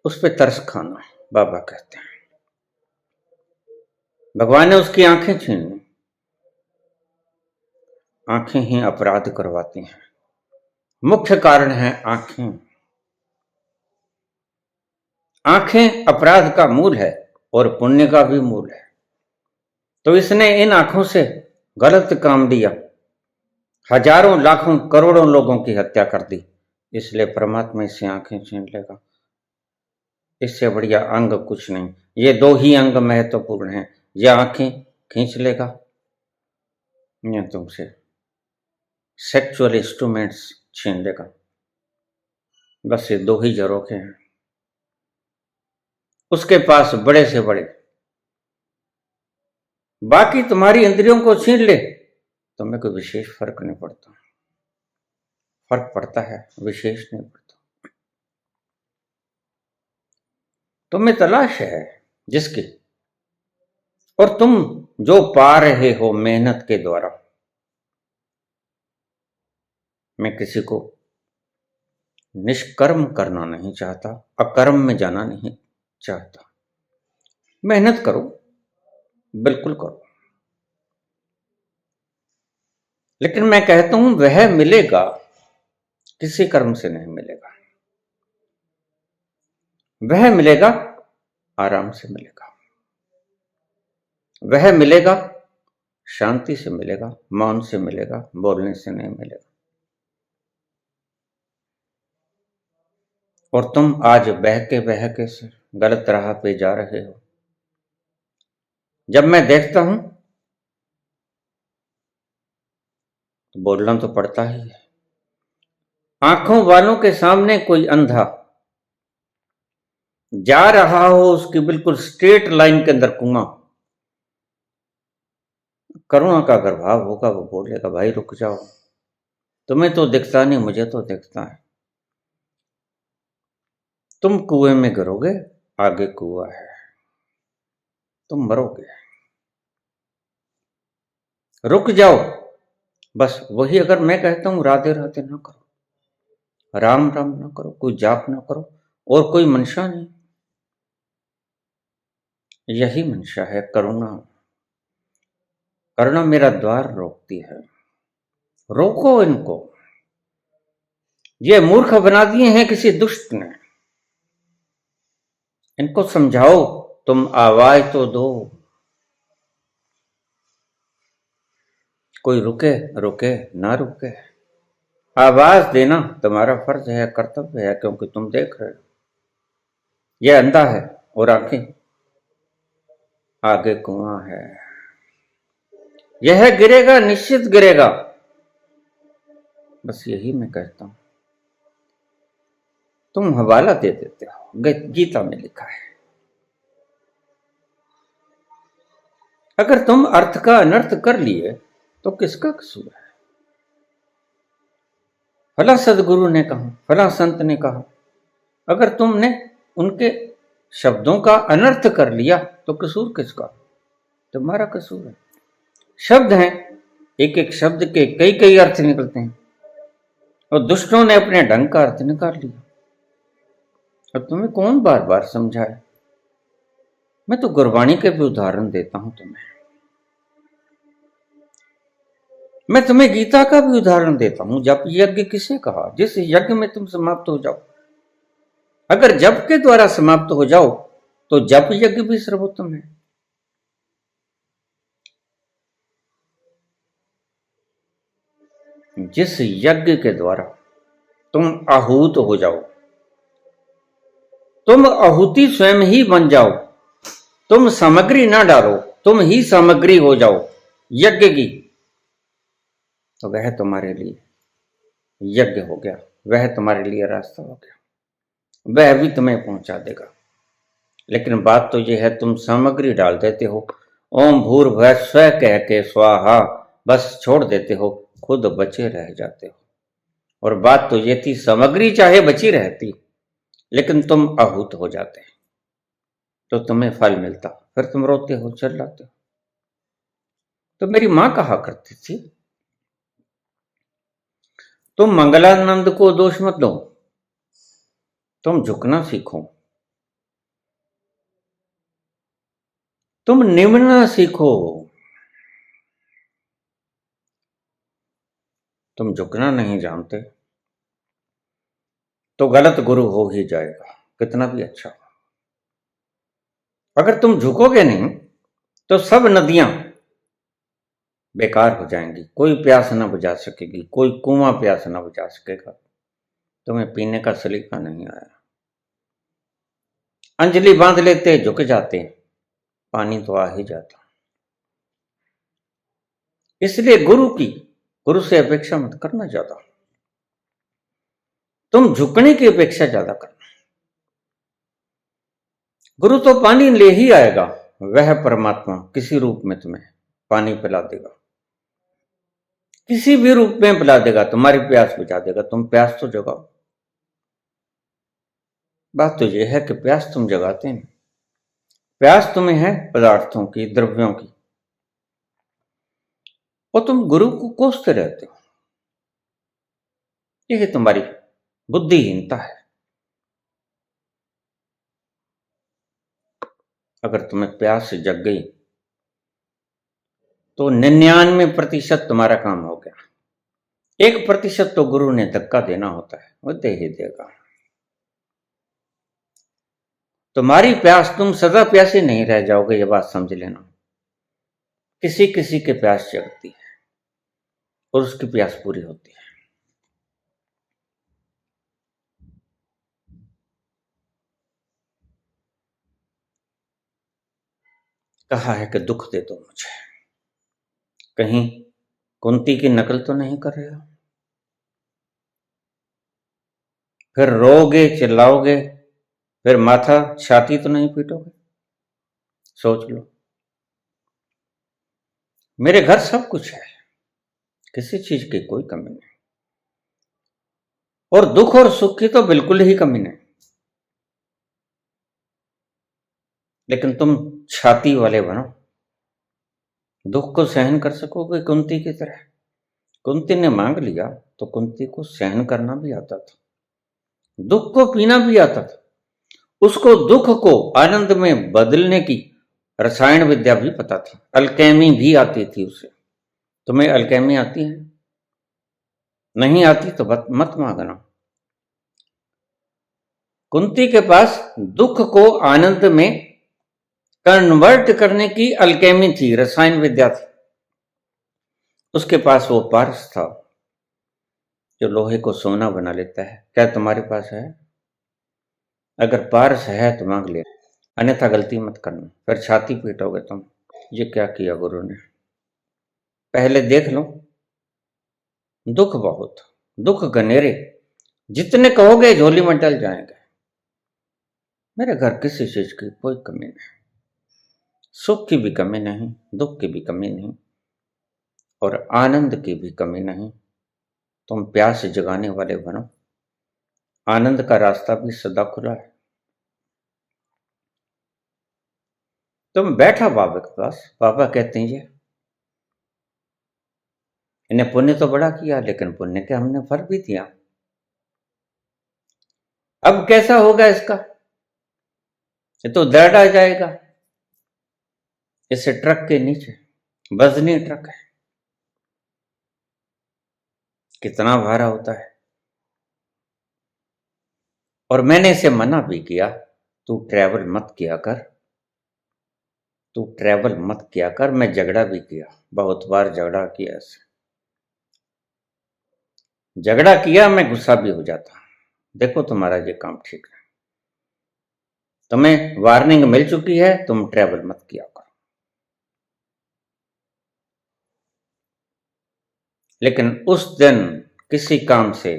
उस पे तरस खाना, बाबा कहते हैं। भगवान ने उसकी आंखें छीन ली। आंखें ही अपराध करवाती हैं, मुख्य कारण है आंखें। आंखें अपराध का मूल है और पुण्य का भी मूल है। तो इसने इन आंखों से गलत काम दिया, हजारों लाखों करोड़ों लोगों की हत्या कर दी, इसलिए परमात्मा इससे आंखें छीन लेगा। इससे बढ़िया अंग कुछ नहीं। ये दो ही अंग महत्वपूर्ण हैं, ये आंखें खींच लेगा या तुमसे सेक्सुअल इंस्ट्रूमेंट्स छीन लेगा। बस ये दो ही झरोखे हैं उसके पास, बड़े से बड़े। बाकी तुम्हारी इंद्रियों को छीन ले तो में कोई विशेष फर्क नहीं पड़ता। फर्क पड़ता है, विशेष नहीं पड़ता। तुम्हें तलाश है जिसकी, और तुम जो पा रहे हो मेहनत के द्वारा। मैं किसी को निष्कर्म करना नहीं चाहता, अकर्म में जाना नहीं चाहता। मेहनत करो, बिल्कुल करो, लेकिन मैं कहता हूं वह मिलेगा, किसी कर्म से नहीं मिलेगा। वह मिलेगा आराम से मिलेगा, वह मिलेगा शांति से मिलेगा, मौन से मिलेगा, बोलने से नहीं मिलेगा। और तुम आज बहके से गलत राह पे जा रहे हो। जब मैं देखता हूं तो बोलना तो पड़ता ही है। आंखों वालों के सामने कोई अंधा जा रहा हो, उसकी बिल्कुल स्ट्रेट लाइन के अंदर कुआं, करुणा का अगर भाव होगा वो बोलेगा भाई रुक जाओ, तुम्हें तो दिखता नहीं, मुझे तो दिखता है। तुम कुएं में गिरोगे, आगे कुआं है, तुम मरोगे। रुक जाओ, बस वही। अगर मैं कहता हूं राधे राधे ना करो, राम राम ना करो, कोई जाप ना करो, और कोई मंशा नहीं, यही मंशा है करुणा। करुणा मेरा द्वार रोकती है। रोको इनको, ये मूर्ख बना दिए हैं किसी दुष्ट ने। इनको समझाओ, तुम आवाज तो दो। कोई रुके रुके ना रुके, आवाज देना तुम्हारा फर्ज है, कर्तव्य है, क्योंकि तुम देख रहे हो यह अंधा है और आंखें आगे कुआं है। यह गिरेगा, निश्चित गिरेगा। बस यही मैं कहता हूं। तुम हवाला दे देते हो, गीता में लिखा है, अगर तुम अर्थ का अनर्थ कर लिए तो किसका कसूर है। फला सदगुरु ने कहा, फला संत ने कहा, अगर तुमने उनके शब्दों का अनर्थ कर लिया तो कसूर किसका? तुम्हारा कसूर है। शब्द हैं, एक एक शब्द के कई कई अर्थ निकलते हैं, और दुष्टों ने अपने ढंग का अर्थ निकाल लिया। अब तुम्हें कौन बार बार समझाए? मैं तो गुरबाणी के भी उदाहरण देता हूं तुम्हें। मैं तुम्हें गीता का भी उदाहरण देता हूं। जप यज्ञ किसे कहा? जिस यज्ञ में तुम समाप्त हो जाओ। अगर जप के द्वारा समाप्त हो जाओ तो जप यज्ञ भी सर्वोत्तम है। जिस यज्ञ के द्वारा तुम आहूत हो जाओ, तुम आहुति स्वयं ही बन जाओ, तुम सामग्री ना डालो, तुम ही सामग्री हो जाओ यज्ञ की, तो वह तुम्हारे लिए यज्ञ हो गया, वह तुम्हारे लिए रास्ता हो गया, वह भी तुम्हें पहुंचा देगा। लेकिन बात तो यह है, तुम सामग्री डाल देते हो, ओम भूर्भुवः स्वः कह के स्वाहा, बस छोड़ देते हो, खुद बचे रह जाते हो। और बात तो ये थी, सामग्री चाहे बची रहती लेकिन तुम आहूत हो जाते तो तुम्हें फल मिलता, फिर तुम रोते हो, चिल्लाते हो। तो मेरी मां कहा करती थी, तुम मंगलानंद को दोष मत दो, तुम झुकना सीखो। तुम निम्न सीखो, तुम झुकना नहीं जानते तो गलत गुरु हो ही जाएगा, कितना भी अच्छा हो। अगर तुम झुकोगे नहीं तो सब नदियां बेकार हो जाएंगी, कोई प्यास न बुझा सकेगी, कोई कुआं प्यास न बुझा सकेगा। तुम्हें पीने का सलीका नहीं आया। अंजलि बांध लेते, झुक जाते, पानी तो आ ही जाता। इसलिए गुरु से अपेक्षा मत करना ज्यादा, तुम झुकने की अपेक्षा ज्यादा करना। गुरु तो पानी ले ही आएगा, वह परमात्मा किसी रूप में तुम्हें पानी पिला देगा, किसी भी रूप में पिला देगा, तुम्हारी प्यास बुझा देगा। तुम प्यास तो जगाओ। बात तो यह है कि प्यास तुम जगाते नहीं, प्यास तुम्हें है पदार्थों की, द्रव्यों की, और तुम गुरु को कोसते रहते हो। यह तुम्हारी बुद्धिहीनता है। अगर तुम्हें प्यास जग गई तो 99% तुम्हारा काम हो गया। 1% तो गुरु ने धक्का देना होता है, वो दे ही देगा। तुम्हारी प्यास, तुम सदा प्यासे नहीं रह जाओगे, ये बात समझ लेना। किसी किसी के प्यास जगती है और उसकी प्यास पूरी होती है। कहा है कि दुख दे दो मुझे, कहीं कुंती की नकल तो नहीं कर रहे हो? फिर रोगे, चिल्लाओगे, फिर माथा छाती तो नहीं पीटोगे? सोच लो। मेरे घर सब कुछ है, किसी चीज की कोई कमी नहीं, और दुख और सुख की तो बिल्कुल ही कमी नहीं। लेकिन तुम छाती वाले बनो, दुख को सहन कर सकोगे कुंती की तरह? कुंती ने मांग लिया तो कुंती को सहन करना भी आता था, दुख को पीना भी आता था, उसको दुख को आनंद में बदलने की रसायन विद्या भी पता थी, अल्केमी भी आती थी उसे। तुम्हें अल्केमी आती है? नहीं आती तो मत मांगना। कुंती के पास दुख को आनंद में कन्वर्ट करने की अल्केमी थी, रसायन विद्या थी। उसके पास वो पारस था जो लोहे को सोना बना लेता है। क्या तुम्हारे पास है? अगर पारस है तो मांग ले, अन्यथा गलती मत करना, फिर छाती पीटोगे तुम। ये क्या किया गुरु ने? पहले देख लो, दुख बहुत, दुख घनेरे, जितने कहोगे झोली में डल जाएंगे। मेरे घर किसी चीज की कोई कमी नहीं, सुख की भी कमी नहीं, दुख की भी कमी नहीं, और आनंद की भी कमी नहीं। तुम प्यास जगाने वाले बनो, आनंद का रास्ता भी सदा खुला है। तुम बैठा बाबा के पास, बाबा कहते हैं ये इन्हें पुण्य तो बड़ा किया, लेकिन पुण्य के हमने फल भी दिया, अब कैसा होगा इसका? ये तो दर्द आ जाएगा। इसे ट्रक के नीचे, वजनी ट्रक है, कितना भारा होता है। और मैंने इसे मना भी किया, तू ट्रैवल मत किया कर, तू ट्रैवल मत किया कर। मैं झगड़ा भी किया, बहुत बार झगड़ा किया इसे, झगड़ा किया, मैं गुस्सा भी हो जाता। देखो तुम्हारा ये काम ठीक है, तुम्हें वार्निंग मिल चुकी है, तुम ट्रैवल मत किया करो। लेकिन उस दिन किसी काम से,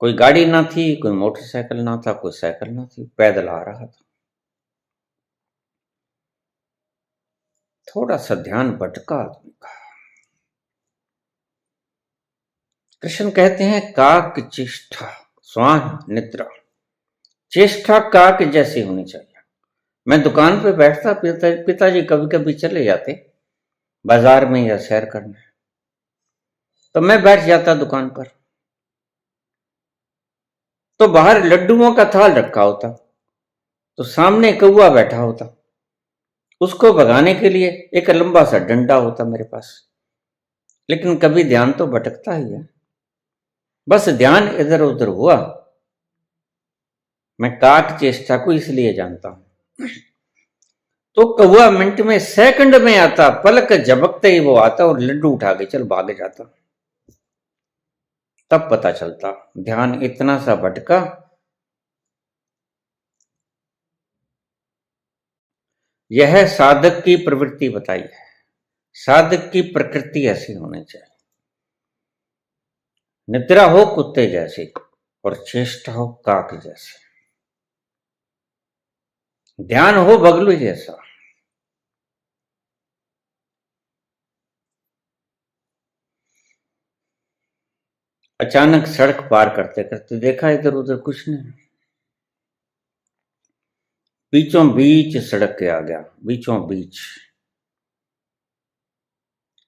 कोई गाड़ी ना थी, कोई मोटरसाइकिल ना था, कोई साइकिल ना थी, पैदल आ रहा था। थोड़ा सा ध्यान भटका आदमी का। कृष्ण कहते हैं काक चेष्टा स्वान निद्रा, चेष्टा काक जैसी होनी चाहिए। मैं दुकान पे बैठता, पिताजी कभी कभी चले जाते बाजार में या सैर करने, तो मैं बैठ जाता दुकान पर, तो बाहर लड्डुओं का थाल रखा होता, तो सामने कौवा बैठा होता, उसको भगाने के लिए एक लंबा सा डंडा होता मेरे पास, लेकिन कभी ध्यान तो भटकता ही है। बस ध्यान इधर उधर हुआ। मैं काक चेष्टा को इसलिए जानता हूं, तो कौवा मिनट में सेकंड में आता, पलक झपकते ही वो आता और लड्डू उठा के चल भाग जाता। तब पता चलता ध्यान इतना सा भटका। यह साधक की प्रवृत्ति बताई है। साधक की प्रकृति ऐसी होनी चाहिए। निद्रा हो कुत्ते जैसी और चेष्टा हो काक जैसी, ध्यान हो बगलू जैसा। अचानक सड़क पार करते करते देखा इधर उधर कुछ नहीं। बीचों बीच सड़क के आ गया, बीचों बीच।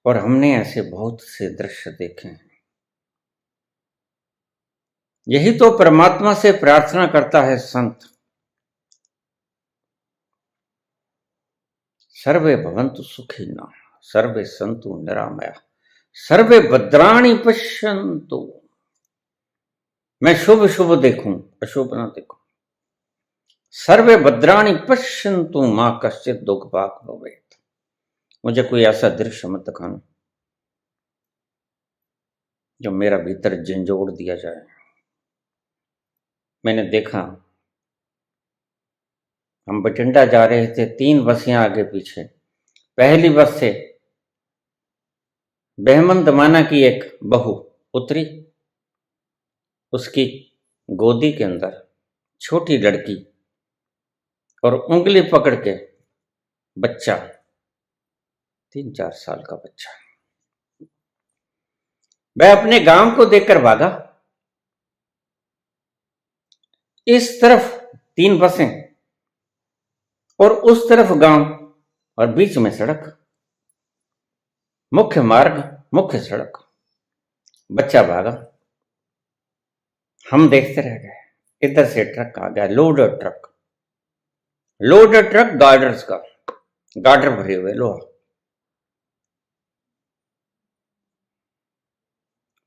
और हमने ऐसे बहुत से दृश्य देखे हैं। यही तो परमात्मा से प्रार्थना करता है संत। सर्वे भवन्तु सुखिनः, सर्वे सन्तु निरामया, सर्वे भद्राणि पश्यन्तु। मैं शुभ शुभ देखूं, अशुभ ना देखूं। सर्वे भद्राणि पश्यन्तु मां कश्चित् दुःखभाग् भवेत्। मुझे कोई ऐसा दृश्य मत दिखाना जो मेरा भीतर झंझोड़ दिया जाए। मैंने देखा, हम बठिंडा जा रहे थे, 3 बसें आगे पीछे। पहली बस से बहमन दमाना की एक बहू उतरी, उसकी गोदी के अंदर छोटी लड़की और उंगली पकड़ के बच्चा, 3-4 साल का बच्चा। वह अपने गांव को देखकर भागा। इस तरफ 3 बसें और उस तरफ गांव और बीच में सड़क, मुख्य मार्ग, मुख्य सड़क। बच्चा भागा, हम देखते रह गए। इधर से ट्रक आ गया, loader truck, loader truck girders का, गार्डर भरे हुए लोहा।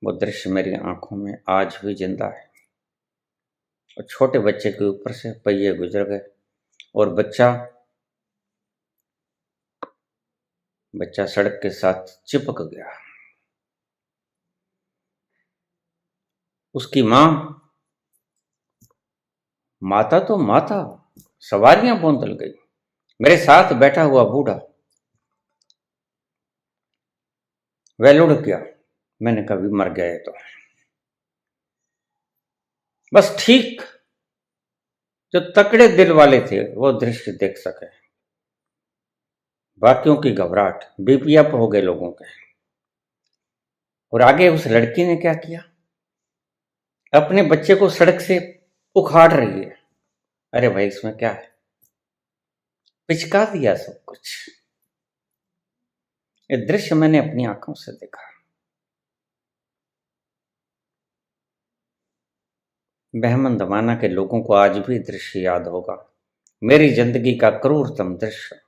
वो दृश्य मेरी आंखों में आज भी जिंदा है। और छोटे बच्चे के ऊपर से पहिए गुजर गए और बच्चा सड़क के साथ चिपक गया। उसकी माता तो माता, सवारियां बोंदल गई। मेरे साथ बैठा हुआ बूढ़ा वह लुढ़ गया। मैंने कभी मर गया तो बस ठीक जो तकड़े दिल वाले थे वो दृश्य देख सके। बाकियों की घबराहट, बीपी अप हो गए लोगों के। और आगे उस लड़की ने क्या किया, अपने बच्चे को सड़क से उखाड़ रही है। अरे भाई इसमें क्या है, पिचका दिया सब कुछ। ये दृश्य मैंने अपनी आंखों से देखा। बहमन दमाना के लोगों को आज भी दृश्य याद होगा, मेरी जिंदगी का क्रूरतम दृश्य।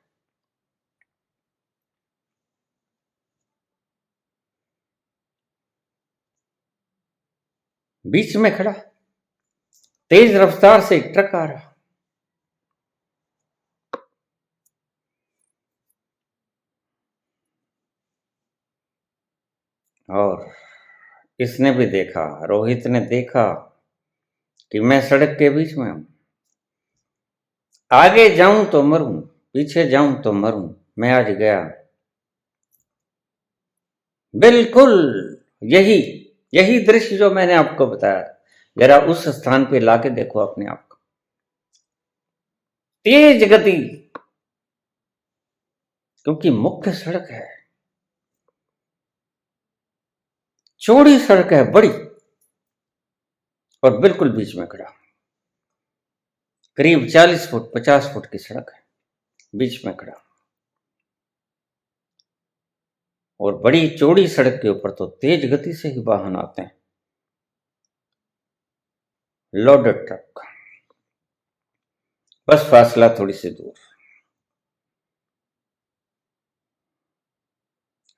बीच में खड़ा, तेज रफ्तार से एक ट्रक आ रहा। और इसने भी देखा, रोहित ने देखा कि मैं सड़क के बीच में हूं। आगे जाऊं तो मरूं, पीछे जाऊं तो मरूं, मैं आज गया। बिल्कुल यही दृश्य जो मैंने आपको बताया, जरा उस स्थान पे लाके देखो अपने आप को। तेज गति, क्योंकि मुख्य सड़क है, चौड़ी सड़क है, बड़ी, और बिल्कुल बीच में खड़ा। करीब 40 फुट 50 फुट की सड़क है, बीच में खड़ा। और बड़ी चौड़ी सड़क के ऊपर तो तेज गति से ही वाहन आते हैं, लोडेड ट्रक। बस फासला थोड़ी सी दूर।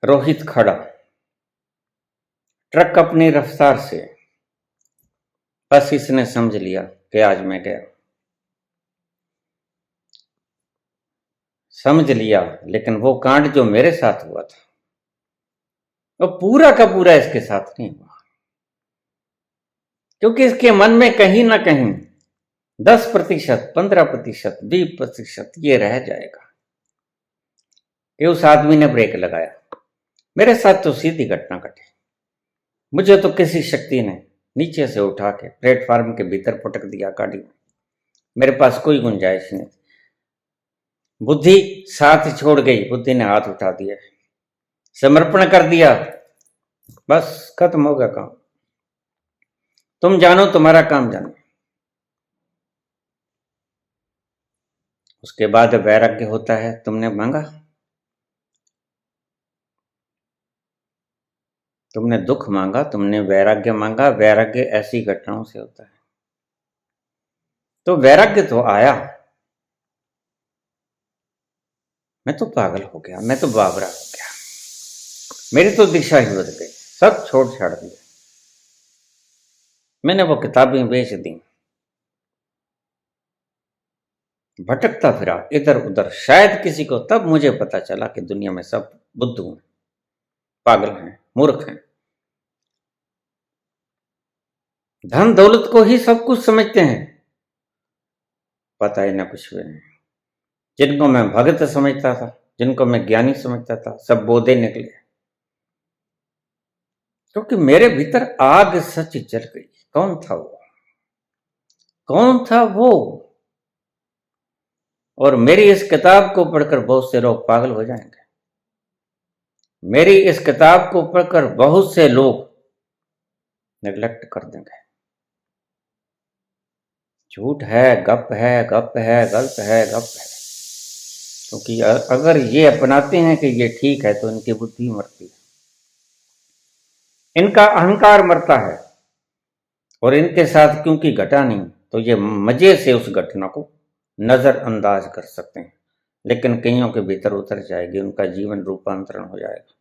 रोहित खड़ा, ट्रक अपनी रफ्तार से, बस इसने समझ लिया कि आज मैं गया। समझ लिया, लेकिन वो कांड जो मेरे साथ हुआ था वो पूरा का पूरा इसके साथ नहीं हुआ, क्योंकि इसके मन में कहीं ना कहीं 10%, 15%, 20% ये रह जाएगा कि उस आदमी ने ब्रेक लगाया। मेरे साथ तो सीधी घटना घटी। मुझे तो किसी शक्ति ने नीचे से उठा के प्लेटफार्म के भीतर पटक दिया गाड़ी में। मेरे पास कोई गुंजाइश नहीं। बुद्धि साथ छोड़ गई, बुद्धि ने हाथ उठा दिया, समर्पण कर दिया, बस खत्म हो गया काम। तुम जानो, तुम्हारा काम जानो। उसके बाद वैराग्य होता है। तुमने मांगा, तुमने दुख मांगा, तुमने वैराग्य मांगा। वैराग्य ऐसी घटनाओं से होता है। तो वैराग्य तो आया, मैं तो पागल हो गया, मैं तो बावरा हो गया, मेरी तो दिशा ही बदल गई, सब छोड़ छाड़ दिया। मैंने वो किताबें बेच दी, भटकता फिरा इधर उधर। शायद किसी को तब मुझे पता चला कि दुनिया में सब बुद्धू हैं, पागल हैं, मूर्ख हैं, धन दौलत को ही सब कुछ समझते हैं, पता ही ना कुछ भी नहीं। जिनको मैं भगत समझता था, जिनको मैं ज्ञानी समझता था, सब बोधे निकले, क्योंकि मेरे भीतर आग सच जल गई। कौन था वो? कौन था वो? और मेरी इस किताब को पढ़कर बहुत से लोग पागल हो जाएंगे। मेरी इस किताब को पढ़कर बहुत से लोग नेग्लेक्ट कर देंगे। झूठ है, गप है, गप है, गलत है, गप है। क्योंकि अगर ये अपनाते हैं कि ये ठीक है तो इनकी बुद्धि मरती है, इनका अहंकार मरता है, और इनके साथ क्योंकि घटा नहीं तो ये मजे से उस घटना को नजरअंदाज कर सकते हैं। लेकिन कईयों के भीतर उतर जाएगी, उनका जीवन रूपांतरण हो जाएगा।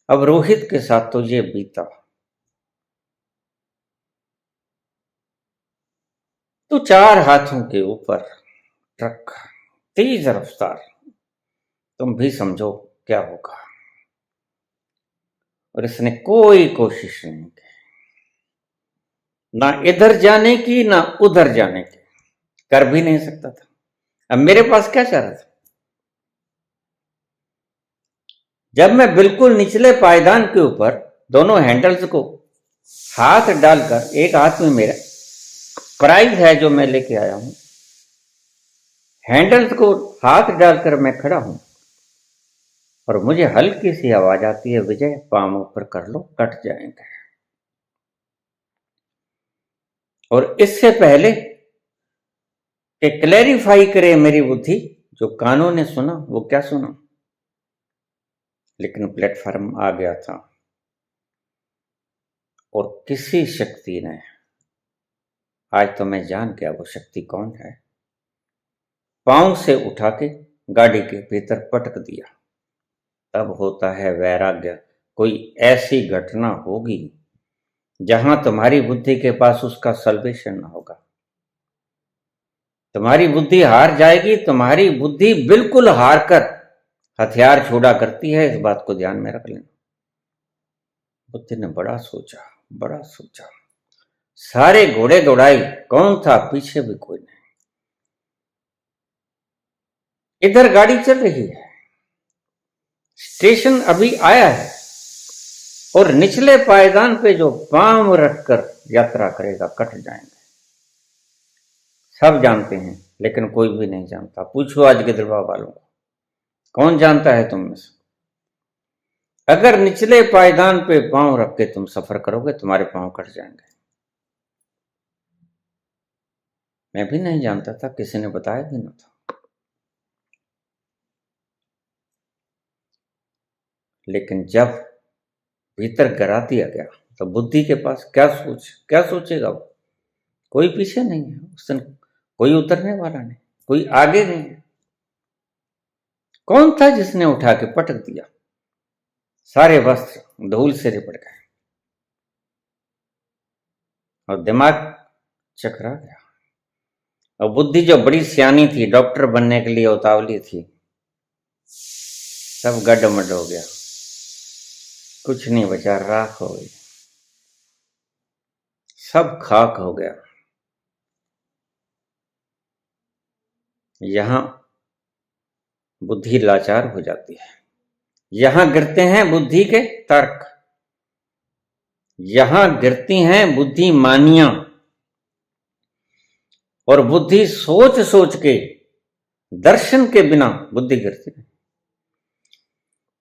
अब रोहित के साथ तो ये बीता। तो 4 हाथों के ऊपर ट्रक, तेज रफ्तार, तुम भी समझो क्या होगा। और इसने कोई कोशिश नहीं की, ना इधर जाने की ना उधर जाने की, कर भी नहीं सकता था। अब मेरे पास क्या चारा था? जब मैं बिल्कुल निचले पायदान के ऊपर दोनों हैंडल्स को हाथ डालकर, एक हाथ में मेरा प्राइज है जो मैं लेके आया हूं, हैंडल्स को हाथ डालकर मैं खड़ा हूं, और मुझे हल्की सी आवाज आती है, विजय पांव ऊपर कर लो, कट जाएंगे। और इससे पहले कि क्लैरिफाई करे मेरी बुद्धि, जो कानों ने सुना वो क्या सुना, लेकिन प्लेटफॉर्म आ गया था। और किसी शक्ति ने, आज तो मैं जान गया वो शक्ति कौन है, पांव से उठा के गाड़ी के भीतर पटक दिया। तब होता है वैराग्य। कोई ऐसी घटना होगी जहां तुम्हारी बुद्धि के पास उसका सल्वेशन ना होगा। तुम्हारी बुद्धि हार जाएगी। तुम्हारी बुद्धि बिल्कुल हार कर हथियार छोड़ा करती है, इस बात को ध्यान में रख लेना। बुद्धि ने बड़ा सोचा, बड़ा सोचा, सारे घोड़े दौड़ाई, कौन था पीछे भी कोई नहीं। इधर गाड़ी चल रही है, स्टेशन अभी आया है, और निचले पायदान पे जो पांव रखकर यात्रा करेगा कट जाएंगे। सब जानते हैं, लेकिन कोई भी नहीं जानता। पूछो आज के दरबार वालों को, कौन जानता है तुम में से? अगर निचले पायदान पे पांव रख के तुम सफर करोगे, तुम्हारे पांव कट जाएंगे। मैं भी नहीं जानता था, किसी ने बताया भी ना था। लेकिन जब भीतर गिरा दिया गया तो बुद्धि के पास क्या सोचेगा वो? कोई पीछे नहीं है उस दिन, कोई उतरने वाला नहीं, कोई आगे नहीं है। कौन था जिसने उठा के पटक दिया? सारे वस्त्र धूल से लिपट गए और दिमाग चकरा गया। और बुद्धि जो बड़ी सियानी थी, डॉक्टर बनने के लिए उतावली थी, सब गड्ढमड हो गया, कुछ नहीं बचा, राख हो गई, सब खाक हो गया। यहां बुद्धि लाचार हो जाती है, यहां गिरते हैं बुद्धि के तर्क, यहां गिरती हैं बुद्धिमानियां, और बुद्धि सोच सोच के, दर्शन के बिना बुद्धि गिरती है।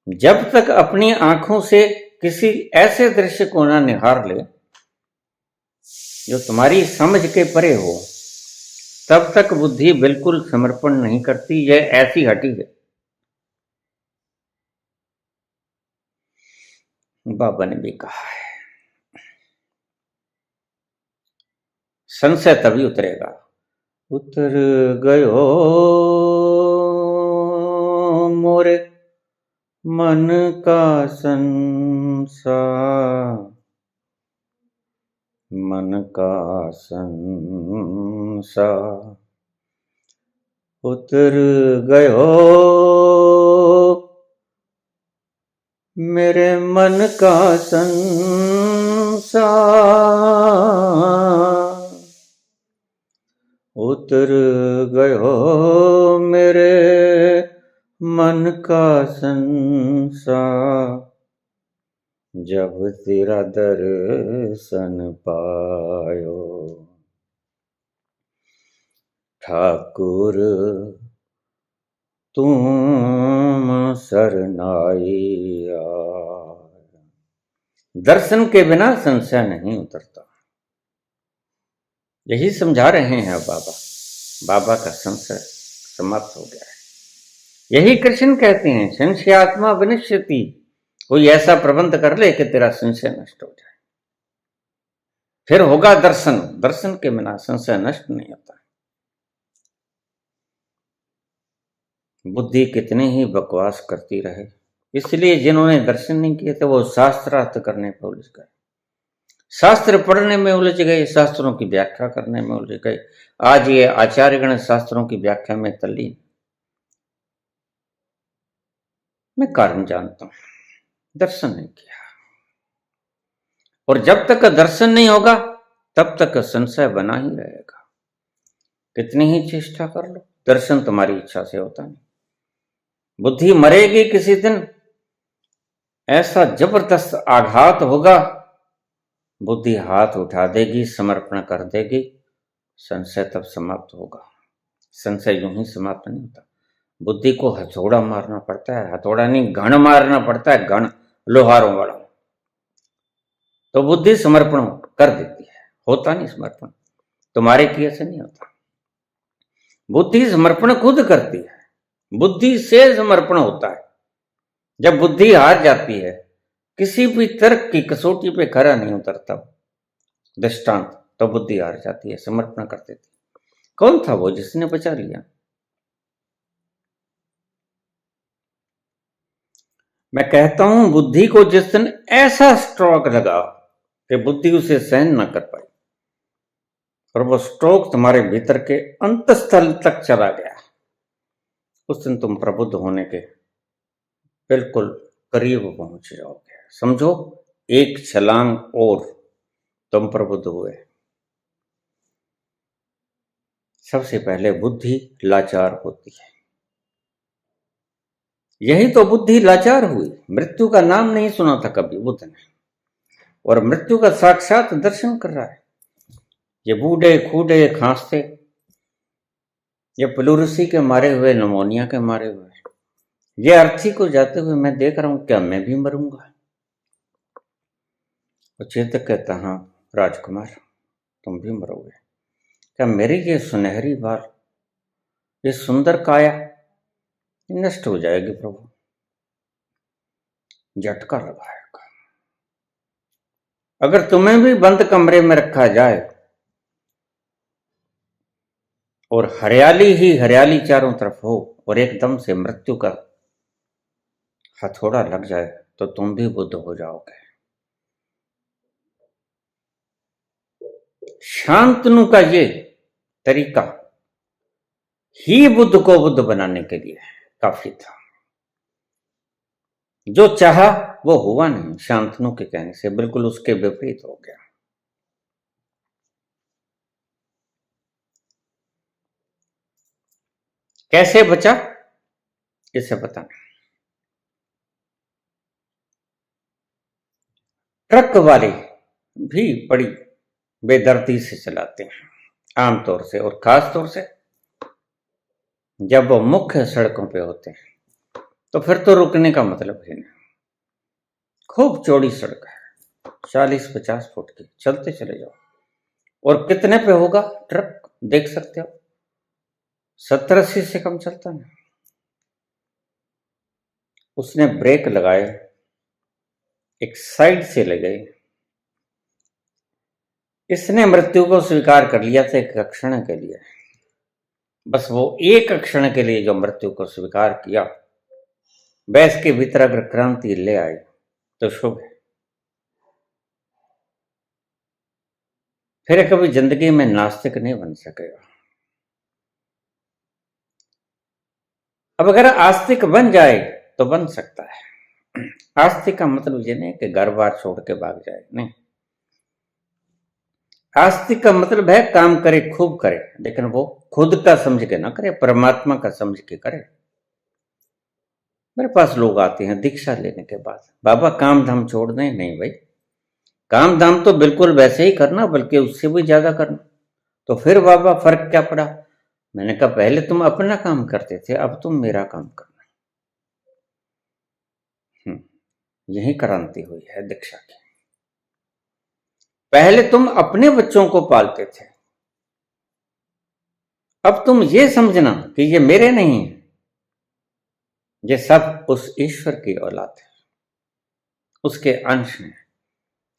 जब तक अपनी आंखों से किसी ऐसे दृश्य को ना निहार ले जो तुम्हारी समझ के परे हो, तब तक बुद्धि बिल्कुल समर्पण नहीं करती। यह ऐसी हटी है। बाबा ने भी कहा है, संशय तभी उतरेगा, उतर गयो मोरे मन का संसार, मन का संसार उतर गयो मेरे मन का संसार, उतर गयो मेरे मन का संसार, जब तेरा दर्शन पायो ठाकुर तुम सरनाई। दर्शन के बिना संशय नहीं उतरता। यही समझा रहे हैं बाबा। बाबा का संशय समाप्त हो गया है। यही कृष्ण कहते हैं, संशयात्मा विनश्यति। कोई ऐसा प्रबंध कर ले कि तेरा संशय नष्ट हो जाए, फिर होगा दर्शन। दर्शन के बिना संशय नष्ट नहीं होता। बुद्धि कितने ही बकवास करती रहे, इसलिए जिन्होंने दर्शन नहीं किए थे वो शास्त्रार्थ करने पर उलझ गए, शास्त्र पढ़ने में उलझ गए, शास्त्रों की व्याख्या करने में उलझ गए। आज ये आचार्यगण शास्त्रों की व्याख्या में तल्लीन। मैं कारण जानता हूं, दर्शन नहीं किया, और जब तक दर्शन नहीं होगा तब तक संशय बना ही रहेगा। कितनी ही चेष्टा कर लो, दर्शन तुम्हारी इच्छा से होता नहीं। बुद्धि मरेगी किसी दिन, ऐसा जबरदस्त आघात होगा, बुद्धि हाथ उठा देगी, समर्पण कर देगी, संशय तब समाप्त होगा। संशय यूं ही समाप्त नहीं होता। बुद्धि को हथौड़ा मारना पड़ता है, हथौड़ा नहीं घण मारना पड़ता है, घण लोहारों वाला, तो बुद्धि समर्पण कर देती है। होता नहीं समर्पण, तुम्हारे किए से नहीं होता। बुद्धि समर्पण खुद करती है, बुद्धि से समर्पण होता है। जब बुद्धि हार जाती है, किसी भी तर्क की कसौटी पे खरा नहीं उतरता दृष्टांत, तो बुद्धि हार जाती है, समर्पण कर देती। कौन था वो जिसने बचा लिया? मैं कहता हूं, बुद्धि को जिस दिन ऐसा स्ट्रोक लगा कि बुद्धि उसे सहन न कर पाई, और वो स्ट्रोक तुम्हारे भीतर के अंतस्थल तक चला गया, उस दिन तुम प्रबुद्ध होने के बिल्कुल करीब पहुंच जाओगे। समझो, एक छलांग और तुम प्रबुद्ध हुए। सबसे पहले बुद्धि लाचार होती है, यही तो बुद्धि लाचार हुई। मृत्यु का नाम नहीं सुना था कभी बुद्ध ने, और मृत्यु का साक्षात दर्शन कर रहा है। ये बूढ़े खूडे खांसते, ये प्लूरसी के मारे हुए, निमोनिया के मारे हुए, ये अर्थी को जाते हुए मैं देख रहा हूं, क्या मैं भी मरूंगा? और चेतक कहता, हाँ राजकुमार, तुम भी मरोगे। क्या मेरी ये सुनहरी बाल, ये सुंदर काया नष्ट हो जाएगी प्रभु? झटका लगाएगा। अगर तुम्हें भी बंद कमरे में रखा जाए और हरियाली ही हरियाली चारों तरफ हो, और एकदम से मृत्यु का हथौड़ा लग जाए, तो तुम भी बुद्ध हो जाओगे। शांतनु का ये तरीका ही बुद्ध को बुद्ध बनाने के लिए काफी था। जो चाहा वो हुआ नहीं, शांतनु के कहने से बिल्कुल उसके विपरीत हो गया। कैसे बचा इसे पता नहीं। ट्रक वाले भी बड़ी बेदर्दी से चलाते हैं आमतौर से, और खास तौर से जब वो मुख्य सड़कों पे होते हैं तो फिर तो रुकने का मतलब ही नहीं। खूब चौड़ी सड़क है, 40-50 फुट की, चलते चले जाओ। और कितने पे होगा ट्रक, देख सकते हो, 70-80 से कम चलता नहीं। उसने ब्रेक लगाए, एक साइड से ले गए। इसने मृत्यु को स्वीकार कर लिया था एक क्षण के लिए, बस वो एक क्षण के लिए जो मृत्यु को स्वीकार किया, वैस के भीतर अगर क्रांति ले आए तो शुभ है। फिर कभी जिंदगी में नास्तिक नहीं बन सकेगा। अब अगर आस्तिक बन जाए तो बन सकता है। आस्तिक का मतलब ये नहीं कि घर बार छोड़ के भाग जाए, नहीं। आस्तिक का मतलब है काम करे, खूब करे, लेकिन वो खुद का समझ के ना करे, परमात्मा का समझ के करे। मेरे पास लोग आते हैं दीक्षा लेने के बाद, बाबा काम धाम छोड़ दें। नहीं भाई, काम धाम तो बिल्कुल वैसे ही करना, बल्कि उससे भी ज्यादा करना। तो फिर बाबा फर्क क्या पड़ा? मैंने कहा पहले तुम अपना काम करते थे, अब तुम मेरा काम करना। यही क्रांति हुई है दीक्षा की। पहले तुम अपने बच्चों को पालते थे, अब तुम ये समझना कि ये मेरे नहीं है, ये सब उस ईश्वर की औलाद है, उसके अंश हैं।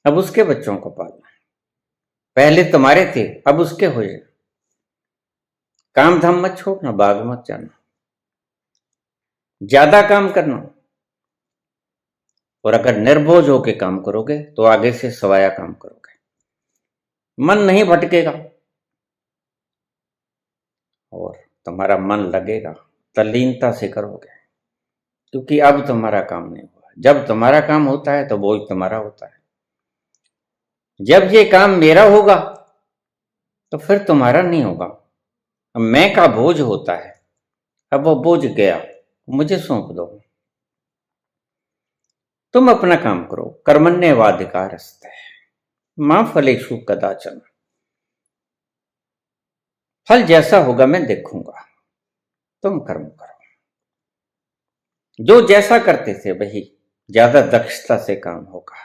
अब उसके बच्चों को पालना। पहले तुम्हारे थे, अब उसके हो जाए। काम धाम मत छोड़ना, बाग मत जाना, ज्यादा काम करना। और अगर निर्भोज होके काम करोगे तो आगे से सवाया काम करोगे, मन नहीं भटकेगा और तुम्हारा मन लगेगा, तल्लीनता से करोगे, क्योंकि अब तुम्हारा काम नहीं हुआ। जब तुम्हारा काम होता है तो बोझ तुम्हारा होता है। जब ये काम मेरा होगा तो फिर तुम्हारा नहीं होगा। अब मैं का बोझ होता है, अब वो बोझ गया, मुझे सौंप दो। तुम अपना काम करो, कर्मण्येवाधिकारस्ते मां फलेषु कदाचन। फल जैसा होगा मैं देखूंगा, तुम कर्म करो। जो जैसा करते थे वही, ज्यादा दक्षता से काम होगा।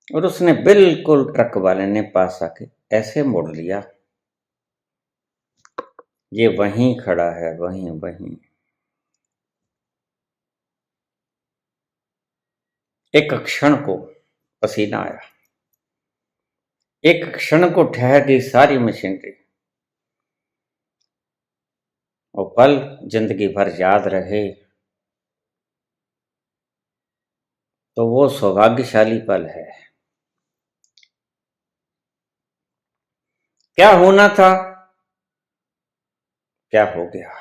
और उसने बिल्कुल ट्रक वाले ने पास आके ऐसे मोड़ लिया, ये वहीं खड़ा है, वहीं वहीं। एक क्षण को पसीना आया, एक क्षण को ठहर गई सारी मशीनरी। वो पल जिंदगी भर याद रहे तो वो सौभाग्यशाली पल है। क्या होना था, क्या हो गया।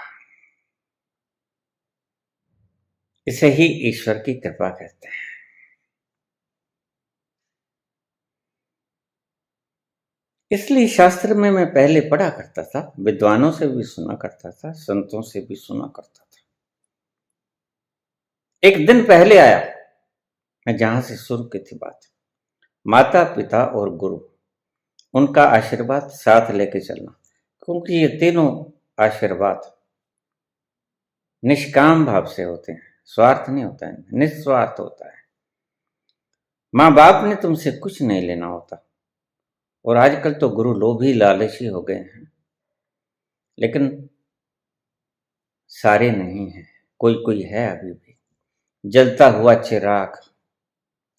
इसे ही ईश्वर की कृपा कहते हैं। इसलिए शास्त्र में मैं पहले पढ़ा करता था, विद्वानों से भी सुना करता था, संतों से भी सुना करता था। एक दिन पहले आया, मैं जहां से शुरू की थी बात, माता पिता और गुरु, उनका आशीर्वाद साथ लेके चलना। क्योंकि ये तीनों आशीर्वाद निष्काम भाव से होते हैं, स्वार्थ नहीं होता है, निस्वार्थ होता है। माँ बाप ने तुमसे कुछ नहीं लेना होता। और आजकल तो गुरु लोभी लालची हो गए हैं, लेकिन सारे नहीं हैं, कोई कोई है अभी भी। जलता हुआ चिराग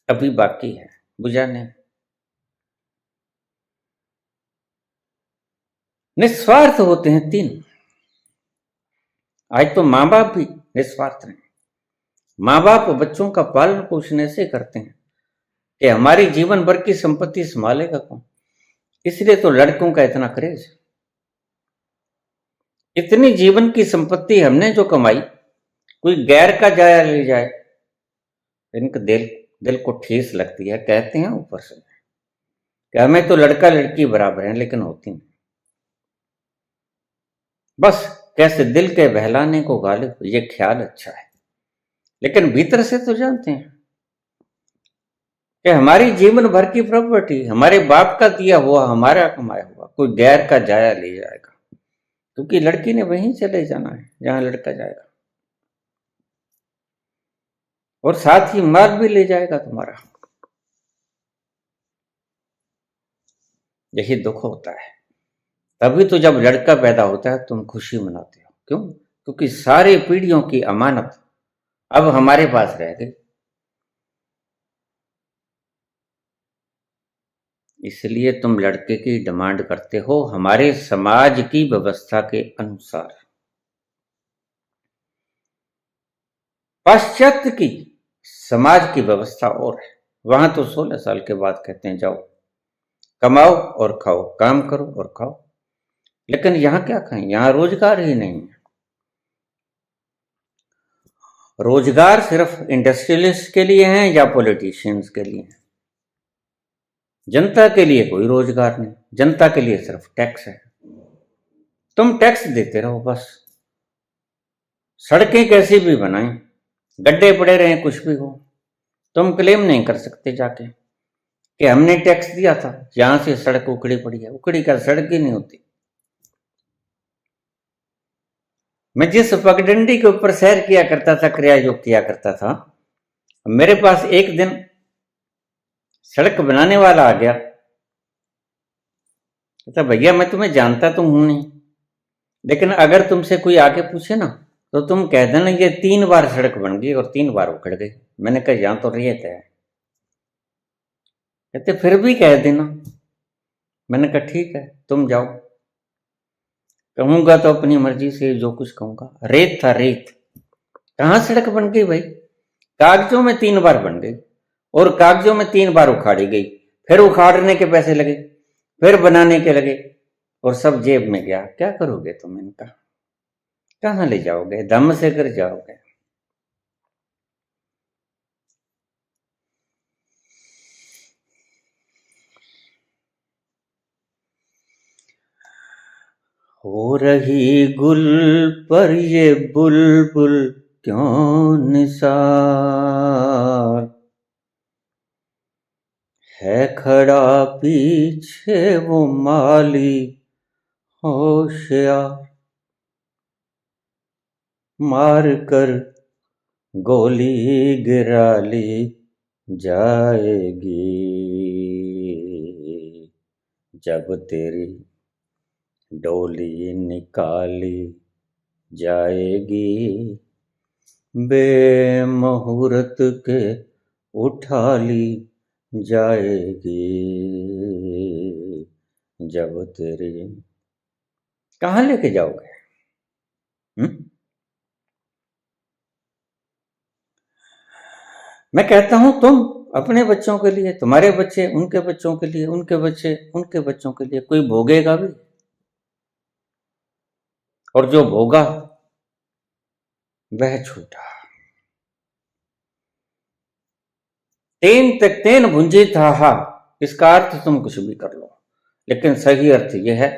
अभी बाकी है, बुझा नहीं। निस्वार्थ होते हैं तीन, आज तो माँ बाप भी निस्वार्थ हैं। माँ बाप बच्चों का पालन पोषण ऐसे करते हैं कि हमारी जीवन भर की संपत्ति संभालेगा कौन। इसलिए तो लड़कों का इतना क्रेज। इतनी जीवन की संपत्ति हमने जो कमाई, कोई गैर का जाया ले जाए, इनका दिल को ठेस लगती है। कहते हैं ऊपर से कि हमें तो लड़का लड़की बराबर हैं, लेकिन होती नहीं। बस कैसे दिल के बहलाने को गालिब, ये ख्याल अच्छा है, लेकिन भीतर से तो जानते हैं कि हमारी जीवन भर की प्रॉपर्टी हमारे बाप का दिया हुआ, हमारा कमाया हुआ, कोई गैर का जाया ले जाएगा। क्योंकि लड़की ने वहीं चले जाना है जहां लड़का जाएगा, और साथ ही माल भी ले जाएगा तुम्हारा। यही दुख होता है। तभी तो जब लड़का पैदा होता है तुम खुशी मनाते हो। क्यों? क्योंकि सारी पीढ़ियों की अमानत अब हमारे पास रह गई। इसलिए तुम लड़के की डिमांड करते हो हमारे समाज की व्यवस्था के अनुसार। पाश्चात्य की समाज की व्यवस्था और है। वहां तो 16 साल के बाद कहते हैं जाओ कमाओ और खाओ, काम करो और खाओ। लेकिन यहां क्या कहें, यहां रोजगार ही नहीं है। रोजगार सिर्फ इंडस्ट्रियलिस्ट के लिए है या पॉलिटिशियंस के लिए है। जनता के लिए कोई रोजगार नहीं। जनता के लिए सिर्फ टैक्स है। तुम टैक्स देते रहो बस। सड़कें कैसी भी बनाएं, गड्ढे पड़े रहे, कुछ भी हो, तुम क्लेम नहीं कर सकते जाके कि हमने टैक्स दिया था, यहां से सड़क उखड़ी पड़ी है। उखड़ी का सड़क ही नहीं होती। मैं जिस पगडंडी के ऊपर सैर किया करता था, क्रिया योग किया करता था, मेरे पास एक दिन सड़क बनाने वाला आ गया। कहता भैया मैं तुम्हें जानता तो हूं नहीं, लेकिन अगर तुमसे कोई आके पूछे ना तो तुम कह देना ये 3 बार सड़क बन गई और 3 बार उखड़ गई। मैंने कहा यहां तो रेत है। कहते फिर भी कह देना। मैंने कहा ठीक है तुम जाओ। कहूंगा तो अपनी मर्जी से जो कुछ कहूंगा। रेत था रेत, कहां सड़क बन गई भाई? कागजों में 3 बार बन गई और कागजों में 3 बार उखाड़ी गई। फिर उखाड़ने के पैसे लगे, फिर बनाने के लगे, और सब जेब में गया। क्या करोगे तुम इनका? कहां ले जाओगे? दम से कर जाओगे। हो रही गुल पर ये बुलबुल क्यों निसार है, खड़ा पीछे वो माली होशियार, मार कर गोली गिरा ली जाएगी जब तेरी डोली निकाली जाएगी, बेमुहूर्त के उठा ली जाएगी जब तेरी। कहां लेके जाओगे? मैं कहता हूं तुम अपने बच्चों के लिए, तुम्हारे बच्चे उनके बच्चों के लिए, उनके बच्चे उनके बच्चों के लिए, कोई भोगेगा भी। और जो भोगा वह छूटा। तेन तक तेन भुंजे था हा, इसका अर्थ तुम कुछ भी कर लो, लेकिन सही अर्थ यह है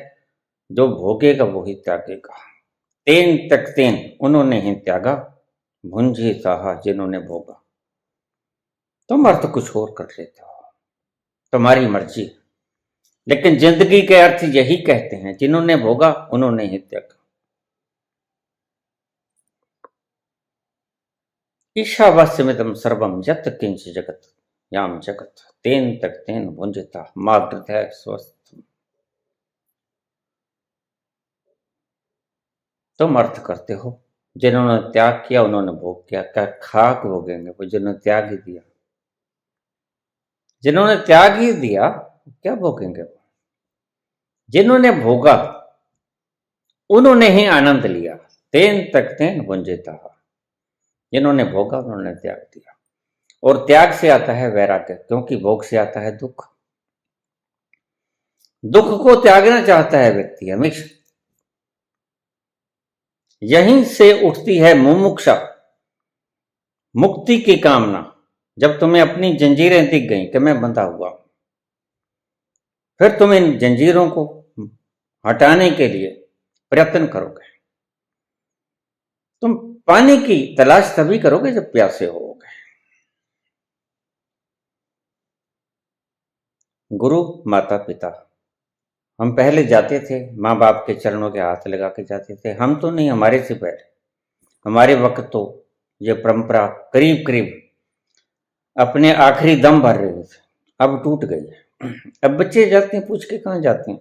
जो भोगेगा वो ही त्यागेगा। तेन तक तेन, उन्होंने ही त्यागा, भुंजे था जिन्होंने भोगा। तुम अर्थ कुछ और कर लेते हो, तुम्हारी मर्जी, लेकिन जिंदगी के अर्थ यही कहते हैं जिन्होंने भोगा उन्होंने ही त्यागा। ईशावास्यमिदं सर्वं यत् किंच जगत याम जगत तेन तक तेन भुंजता मागृतः स्वस्थ। तुम अर्थ करते हो जिन्होंने त्याग किया उन्होंने भोग किया। क्या खाक भोगेंगे वो जिन्होंने त्याग ही दिया? जिन्होंने त्याग ही दिया क्या भोगेंगे? जिन्होंने भोगा उन्होंने ही आनंद लिया। तेन तक तेन भुंजिता। जिन्होंने भोगा उन्होंने त्याग दिया। और त्याग से आता है वैराग्य, क्योंकि भोग से आता है दुख। दुख को त्यागना चाहता है व्यक्ति हमेशा। यहीं से उठती है मुमुक्षा, मुक्ति की कामना। जब तुम्हें अपनी जंजीरें दिख गई कि मैं बंधा हुआ हूं, फिर तुम इन जंजीरों को हटाने के लिए प्रयत्न करोगे। तुम पानी की तलाश तभी करोगे जब प्यासे होगे। गुरु माता पिता, हम पहले जाते थे माँ बाप के चरणों के हाथ लगा के जाते थे। हम तो नहीं, हमारे से पहले, हमारे वक्त तो ये परंपरा करीब करीब अपने आखिरी दम भर रहे थे। अब टूट गई है। अब बच्चे जाते हैं, पूछ के कहां जाते हैं।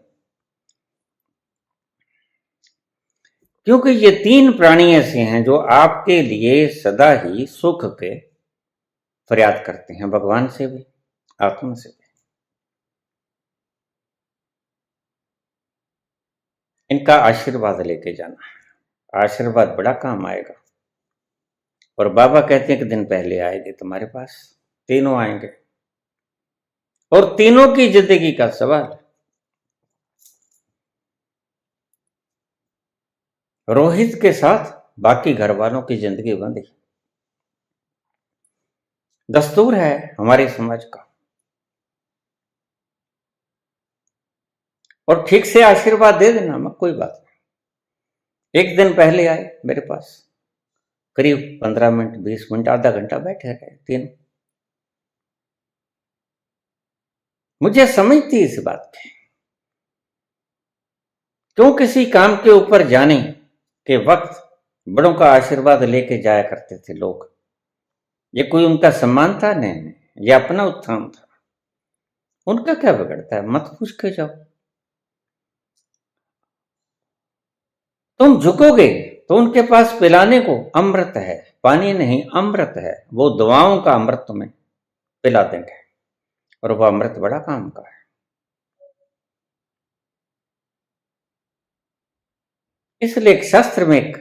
क्योंकि ये तीन प्राणी ऐसे हैं जो आपके लिए सदा ही सुख के फरियाद करते हैं, भगवान से भी, आत्मा से भी। इनका आशीर्वाद लेके जाना, आशीर्वाद बड़ा काम आएगा। और बाबा कहते हैं कि दिन पहले आएंगे तुम्हारे पास, तीनों आएंगे और तीनों की जिंदगी का सवाल। रोहित के साथ बाकी घर वालों की जिंदगी बंधी। दस्तूर है हमारे समाज का। और ठीक से आशीर्वाद दे देना, मैं कोई बात नहीं। एक दिन पहले आए मेरे पास, करीब 15 मिनट 20 मिनट आधा घंटा बैठे रहे तीनों। मुझे समझ थी इस बात की। क्यों किसी काम के ऊपर जाने के वक्त बड़ों का आशीर्वाद लेके जाया करते थे लोग। ये कोई उनका सम्मान था? नहीं, ये अपना उत्थान था। उनका क्या बिगड़ता है, मत पूछ के जाओ। तुम झुकोगे तो उनके पास पिलाने को अमृत है, पानी नहीं अमृत है। वो दुआओं का अमृत तुम्हें पिला देंगे, और वो अमृत बड़ा काम का है। इसलिए एक शास्त्र में एक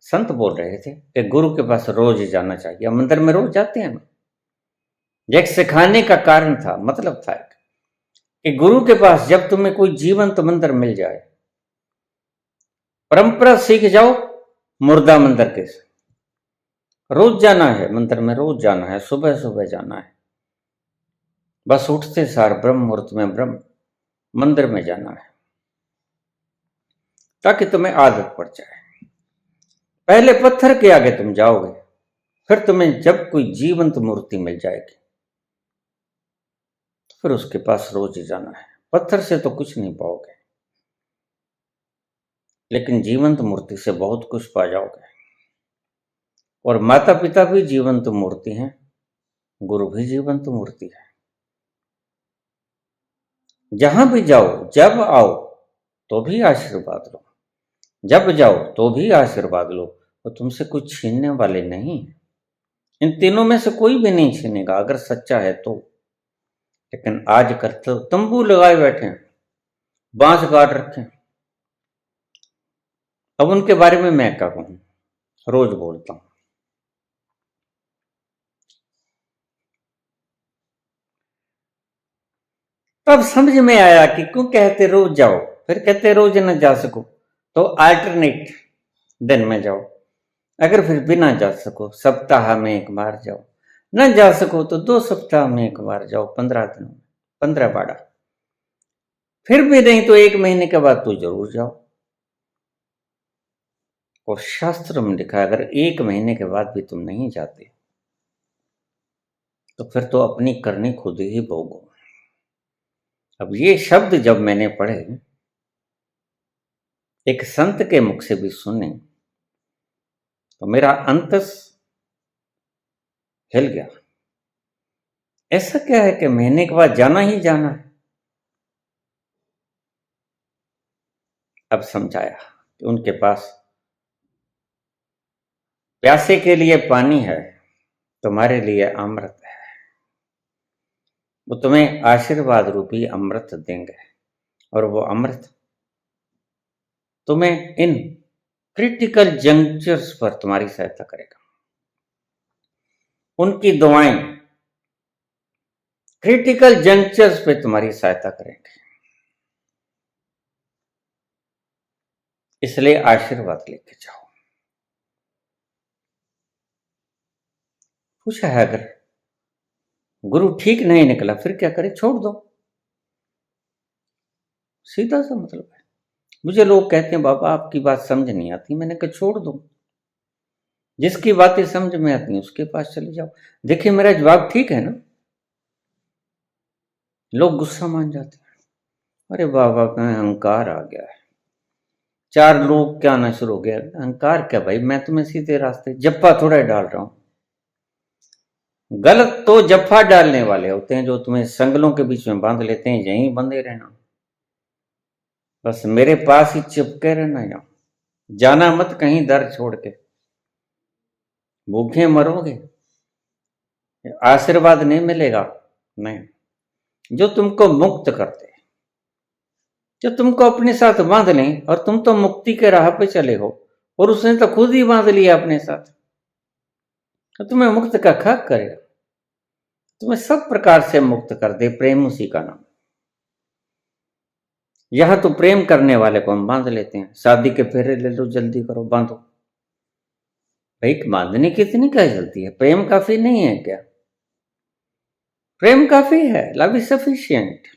संत बोल रहे थे कि गुरु के पास रोज जाना चाहिए। मंदिर में रोज जाते हैं ना। एक सिखाने का कारण था, मतलब था कि गुरु के पास जब तुम्हें कोई जीवंत मंदिर मिल जाए, परंपरा सीख जाओ मुर्दा मंदिर के से। रोज जाना है मंदिर में, रोज जाना है, सुबह सुबह जाना है। बस उठते सार ब्रह्म मुहूर्त में ब्रह्म मंदिर में जाना है, ताकि तुम्हें आदत पड़ जाए। पहले पत्थर के आगे तुम जाओगे, फिर तुम्हें जब कोई जीवंत मूर्ति मिल जाएगी, तो फिर उसके पास रोज जाना है। पत्थर से तो कुछ नहीं पाओगे, लेकिन जीवंत मूर्ति से बहुत कुछ पा जाओगे। और माता पिता भी जीवंत मूर्ति हैं, गुरु भी जीवंत मूर्ति है। जहां भी जाओ, जब आओ तो भी आशीर्वाद लो, जब जाओ तो भी आशीर्वाद लो। वो तुमसे कुछ छीनने वाले नहीं। इन तीनों में से कोई भी नहीं छीनेगा, अगर सच्चा है तो। लेकिन आजकल तो तंबू लगाए बैठे हैं, बांस काट रखे हैं। अब उनके बारे में मैं क्या कहूं, रोज बोलता हूं। तब समझ में आया कि क्यों कहते रोज जाओ, फिर कहते रोज न जा सको तो अल्टरनेट दिन में जाओ। अगर फिर भी ना जा सको, सप्ताह में एक बार जाओ। न जा सको तो 2 सप्ताह में एक बार जाओ, 15 दिनों में 15 बाड़ा। फिर भी नहीं तो 1 महीने के बाद तो जरूर जाओ। और शास्त्र में लिखा है, अगर 1 महीने के बाद भी तुम नहीं जाते तो फिर तो अपनी करनी खुद ही भोगो। अब ये शब्द जब मैंने पढ़े, एक संत के मुख से भी सुने, तो मेरा अंतस हिल गया। ऐसा क्या है कि महीने के बाद जाना ही जाना है? अब समझाया कि उनके पास प्यासे के लिए पानी है, तुम्हारे लिए अमृत है। वो तुम्हें आशीर्वाद रूपी अमृत देंगे, और वो अमृत तुम्हें इन क्रिटिकल जंक्चर्स पर तुम्हारी सहायता करेगा। उनकी दुआएं क्रिटिकल जंक्चर्स पे तुम्हारी सहायता करेंगे। इसलिए आशीर्वाद लेके जाओ। पूछा है, अगर गुरु ठीक नहीं निकला फिर क्या करे? छोड़ दो, सीधा सा मतलब है। मुझे लोग कहते हैं बाबा आपकी बात समझ नहीं आती, मैंने कहा छोड़ दो, जिसकी बातें समझ में आती हैं उसके पास चले जाओ। देखिए मेरा जवाब ठीक है ना? लोग गुस्सा मान जाते हैं, अरे बाबा का अहंकार आ गया है, चार लोग क्या आना शुरू हो गया। अहंकार क्या भाई, मैं तुम्हें सीधे रास्ते जप्पा थोड़ा डाल रहा हूं। गलत तो जफ्फा डालने वाले होते हैं जो तुम्हें संगलों के बीच में बांध लेते हैं, यहीं बंधे रहना, बस मेरे पास ही चिपके रहना, जाना मत कहीं दर छोड़ के, भूखे मरोगे, आशीर्वाद नहीं मिलेगा। नहीं, जो तुमको मुक्त करते, जो तुमको अपने साथ बांध लें, और तुम तो मुक्ति के राह पे चले हो, और उसने तो खुद ही बांध लिया अपने साथ, तो तुम्हें मुक्त का खाक करेगा, तुम्हें सब प्रकार से मुक्त कर दे। प्रेम उसी का नाम। यहां तो प्रेम करने वाले को हम बांध लेते हैं, शादी के फेरे ले लो, जल्दी करो, बांधो। भाई बांधने की इतनी क्या जल्दी है? प्रेम काफी नहीं है क्या? प्रेम काफी है, लव इज सफिशिएंट।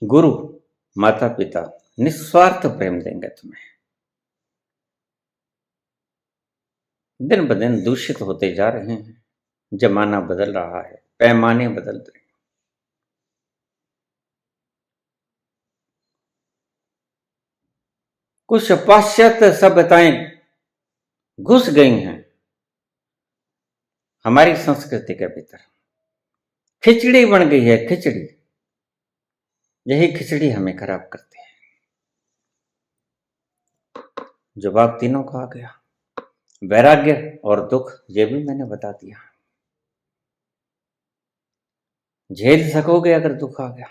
गुरु माता पिता निस्वार्थ प्रेम देंगे तुम्हें। दिन ब दिन दूषित होते जा रहे हैं, जमाना बदल रहा है, पैमाने बदल रहे हैं। कुछ पाश्चात्य सभ्यताएं घुस गई हैं हमारी संस्कृति के भीतर, खिचड़ी बन गई है, खिचड़ी। यही खिचड़ी हमें खराब करती है। जवाब तीनों का आ गया, वैराग्य और दुख, ये भी मैंने बता दिया। झेल सकोगे अगर दुख आ गया,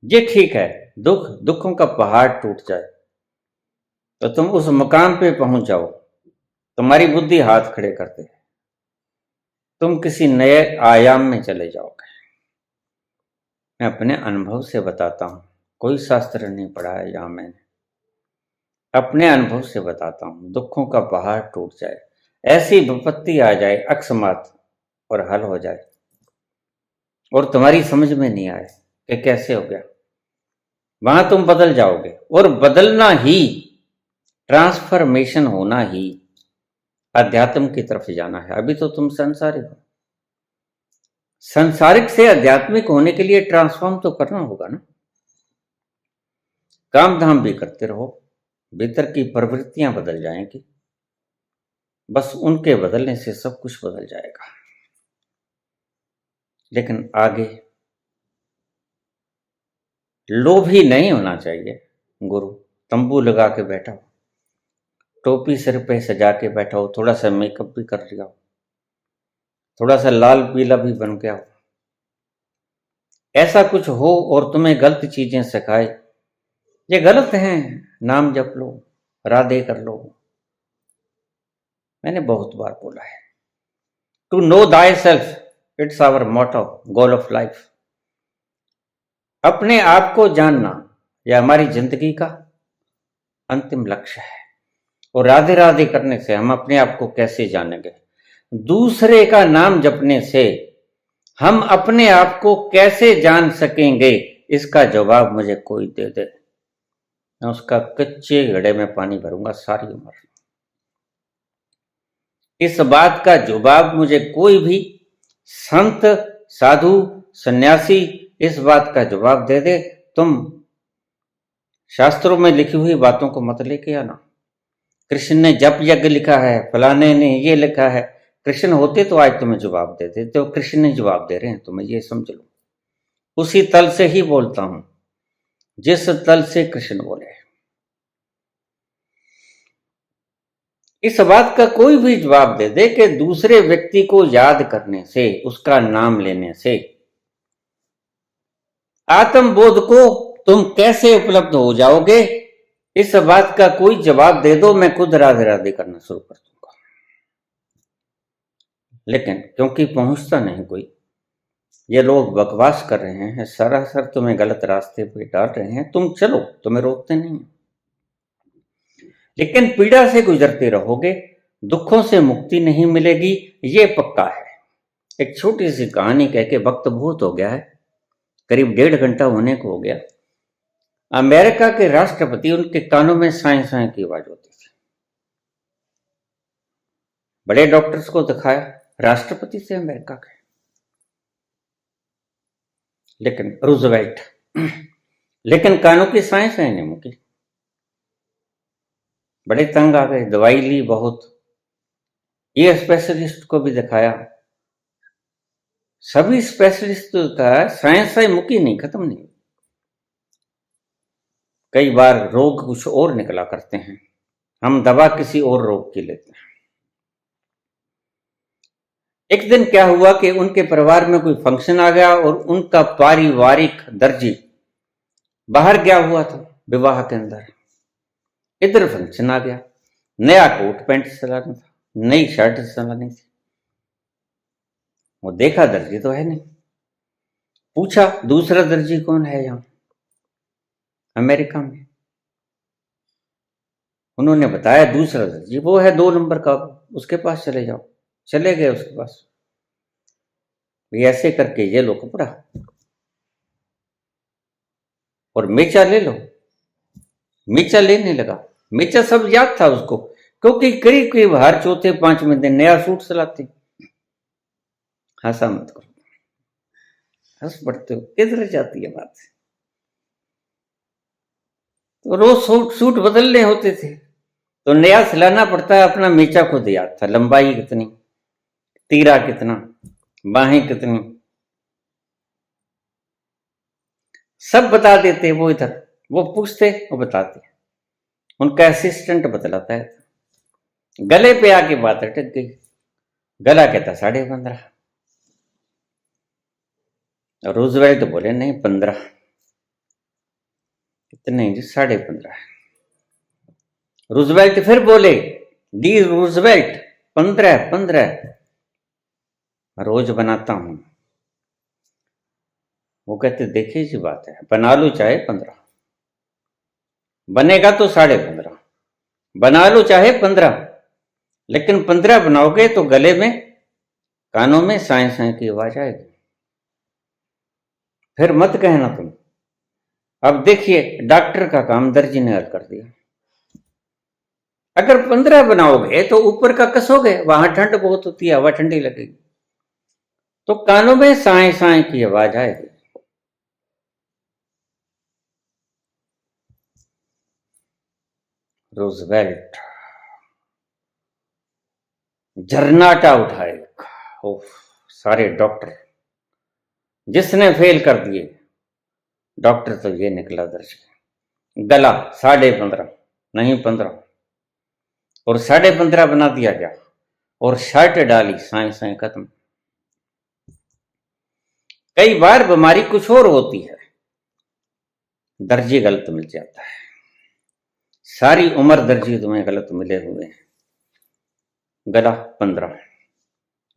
ये ठीक है। दुखों का पहाड़ टूट जाए तो तुम उस मकाम पे पहुंच जाओ, तुम्हारी बुद्धि हाथ खड़े करते है, तुम किसी नए आयाम में चले जाओगे। मैं अपने अनुभव से बताता हूं, कोई शास्त्र नहीं पढ़ा है यहां मैंने, अपने अनुभव से बताता हूं। दुखों का पहाड़ टूट जाए, ऐसी विपत्ति आ जाए अकस्मात और हल हो जाए, और तुम्हारी समझ में नहीं आए कि कैसे हो गया, वहां तुम बदल जाओगे। और बदलना ही, ट्रांसफॉर्मेशन होना ही अध्यात्म की तरफ जाना है। अभी तो तुम संसारिक हो, संसारिक से आध्यात्मिक होने के लिए ट्रांसफॉर्म तो करना होगा ना। काम धाम भी करते रहो, भीतर की प्रवृत्तियां बदल जाएंगी, बस उनके बदलने से सब कुछ बदल जाएगा। लेकिन आगे लोभी नहीं होना चाहिए। गुरु तंबू लगा के बैठा हो, टोपी सिर पे सजा के बैठा हो, थोड़ा सा मेकअप भी कर लिया हो, थोड़ा सा लाल पीला भी बन गया हो, ऐसा कुछ हो और तुम्हें गलत चीजें सिखाए, ये गलत है। नाम जप लो, राधे कर लो। मैंने बहुत बार बोला है, to know thyself, it's our motto, goal of life. अपने आप को जानना यह हमारी जिंदगी का अंतिम लक्ष्य है। और राधे राधे करने से हम अपने आप को कैसे जानेंगे? दूसरे का नाम जपने से हम अपने आप को कैसे जान सकेंगे? इसका जवाब मुझे कोई दे दे, मैं उसका कच्चे घड़े में पानी भरूंगा सारी उम्र। इस बात का जवाब मुझे कोई भी संत, साधु, सन्यासी इस बात का जवाब दे दे, तुम शास्त्रों में लिखी हुई बातों को मत लेके आना। कृष्ण ने जप यज्ञ लिखा है, फलाने ने ये लिखा है। कृष्ण होते तो आज तुम्हें जवाब देते, तो कृष्ण ने जवाब दे रहे हैं तुम्हें, ये समझ लो। उसी तल से ही बोलता हूं जिस तल से कृष्ण बोले। इस बात का कोई भी जवाब दे दे कि दूसरे व्यक्ति को याद करने से, उसका नाम लेने से आत्मबोध को तुम कैसे उपलब्ध हो जाओगे, इस बात का कोई जवाब दे दो, मैं खुद राधे राधे करना शुरू कर दूंगा। लेकिन क्योंकि पहुंचता नहीं कोई, ये लोग बकवास कर रहे हैं, सरासर तुम्हें गलत रास्ते पे डाल रहे हैं, तुम चलो, तुम्हें रोकते नहीं, लेकिन पीड़ा से गुजरते रहोगे, दुखों से मुक्ति नहीं मिलेगी, ये पक्का है। एक छोटी सी कहानी कह के वक्त बहुत हो गया है, करीब 1.5 घंटा होने को हो गया। अमेरिका के राष्ट्रपति, उनके कानों में साए साए की आवाज होती थी। बड़े डॉक्टर्स को दिखाया, राष्ट्रपति थे अमेरिका के, लेकिन रूजवेल्ट, लेकिन कानों की साए साए नहीं मुकी। बड़े तंग आ गए, दवाई ली बहुत, ये स्पेशलिस्ट को भी दिखाया, सभी स्पेशलिस्ट का साइंस से मुकी नहीं, खत्म नहीं। कई बार रोग कुछ और निकला करते हैं, हम दवा किसी और रोग की लेते हैं। एक दिन क्या हुआ कि उनके परिवार में कोई फंक्शन आ गया और उनका पारिवारिक दर्जी बाहर गया हुआ था विवाह के अंदर। इधर फंक्शन आ गया, नया कोट पैंट सिलाना था, नई शर्ट सिलानी थी। वो देखा दर्जी तो है नहीं, पूछा दूसरा दर्जी कौन है यहां अमेरिका में। उन्होंने बताया दूसरा दर्जी वो है 2 नंबर का, उसके पास चले जाओ। चले गए उसके पास, भी ऐसे करके ये लो कपड़ा और मेचा ले लो। मेचा लेने लगा, मेचा सब याद था उसको, क्योंकि करीब करीब हर चौथे 5वें दिन नया सूट सिलाते। हंसा मत करो, हंस पड़ते हो, किधर जाती है बात। तो रोज सूट बदलने होते थे तो नया सिलाना पड़ता है। अपना मेचा खुद याद था, लंबाई कितनी, तीरा कितना, बाहें कितनी, सब बता देते। वो इधर वो पूछते, वो बताते, उनका असिस्टेंट बतलाता है। गले पे आके बात अटक गई, गला कहता 15.5। रूजवेल्ट बोले नहीं 15। कितने जी? 15.5। रूजवेल्ट फिर बोले, डी रूजवेल्ट 15 रोज बनाता हूं। वो कहते देखिए जी बात है, बना लो चाहे 15, बनेगा तो 15.5, बना लो चाहे 15, लेकिन 15 बनाओगे तो गले में, कानों में साए साए की आवाज आएगी। फिर मत कहना तुम। अब देखिए डॉक्टर का काम दर्जी ने हल कर दिया। अगर 15 बनाओगे तो ऊपर का कसोगे, वहां ठंड बहुत होती है, हवा ठंडी लगेगी, तो कानों में साए साए की आवाज आएगी। रूजवेल्ट झरनाटा उठाएगा। सारे डॉक्टर जिसने फेल कर दिए, डॉक्टर तो ये निकला दर्जी। गला 15.5 नहीं 15, और 15.5 बना दिया गया, और शर्ट डाली, साए साए खत्म। कई बार बीमारी कुछ और होती है, दर्जी गलत मिल जाता है। सारी उम्र दर्जी तुम्हें गलत मिले हुए हैं। गला 15,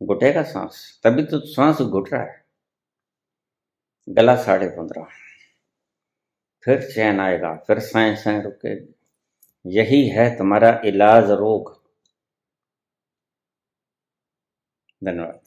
घुटेगा सांस, तभी तो सांस घुट रहा है। गला 15.5, फिर चैन आएगा, फिर साए साए रुकेगी। यही है तुम्हारा इलाज रोग। धन्यवाद।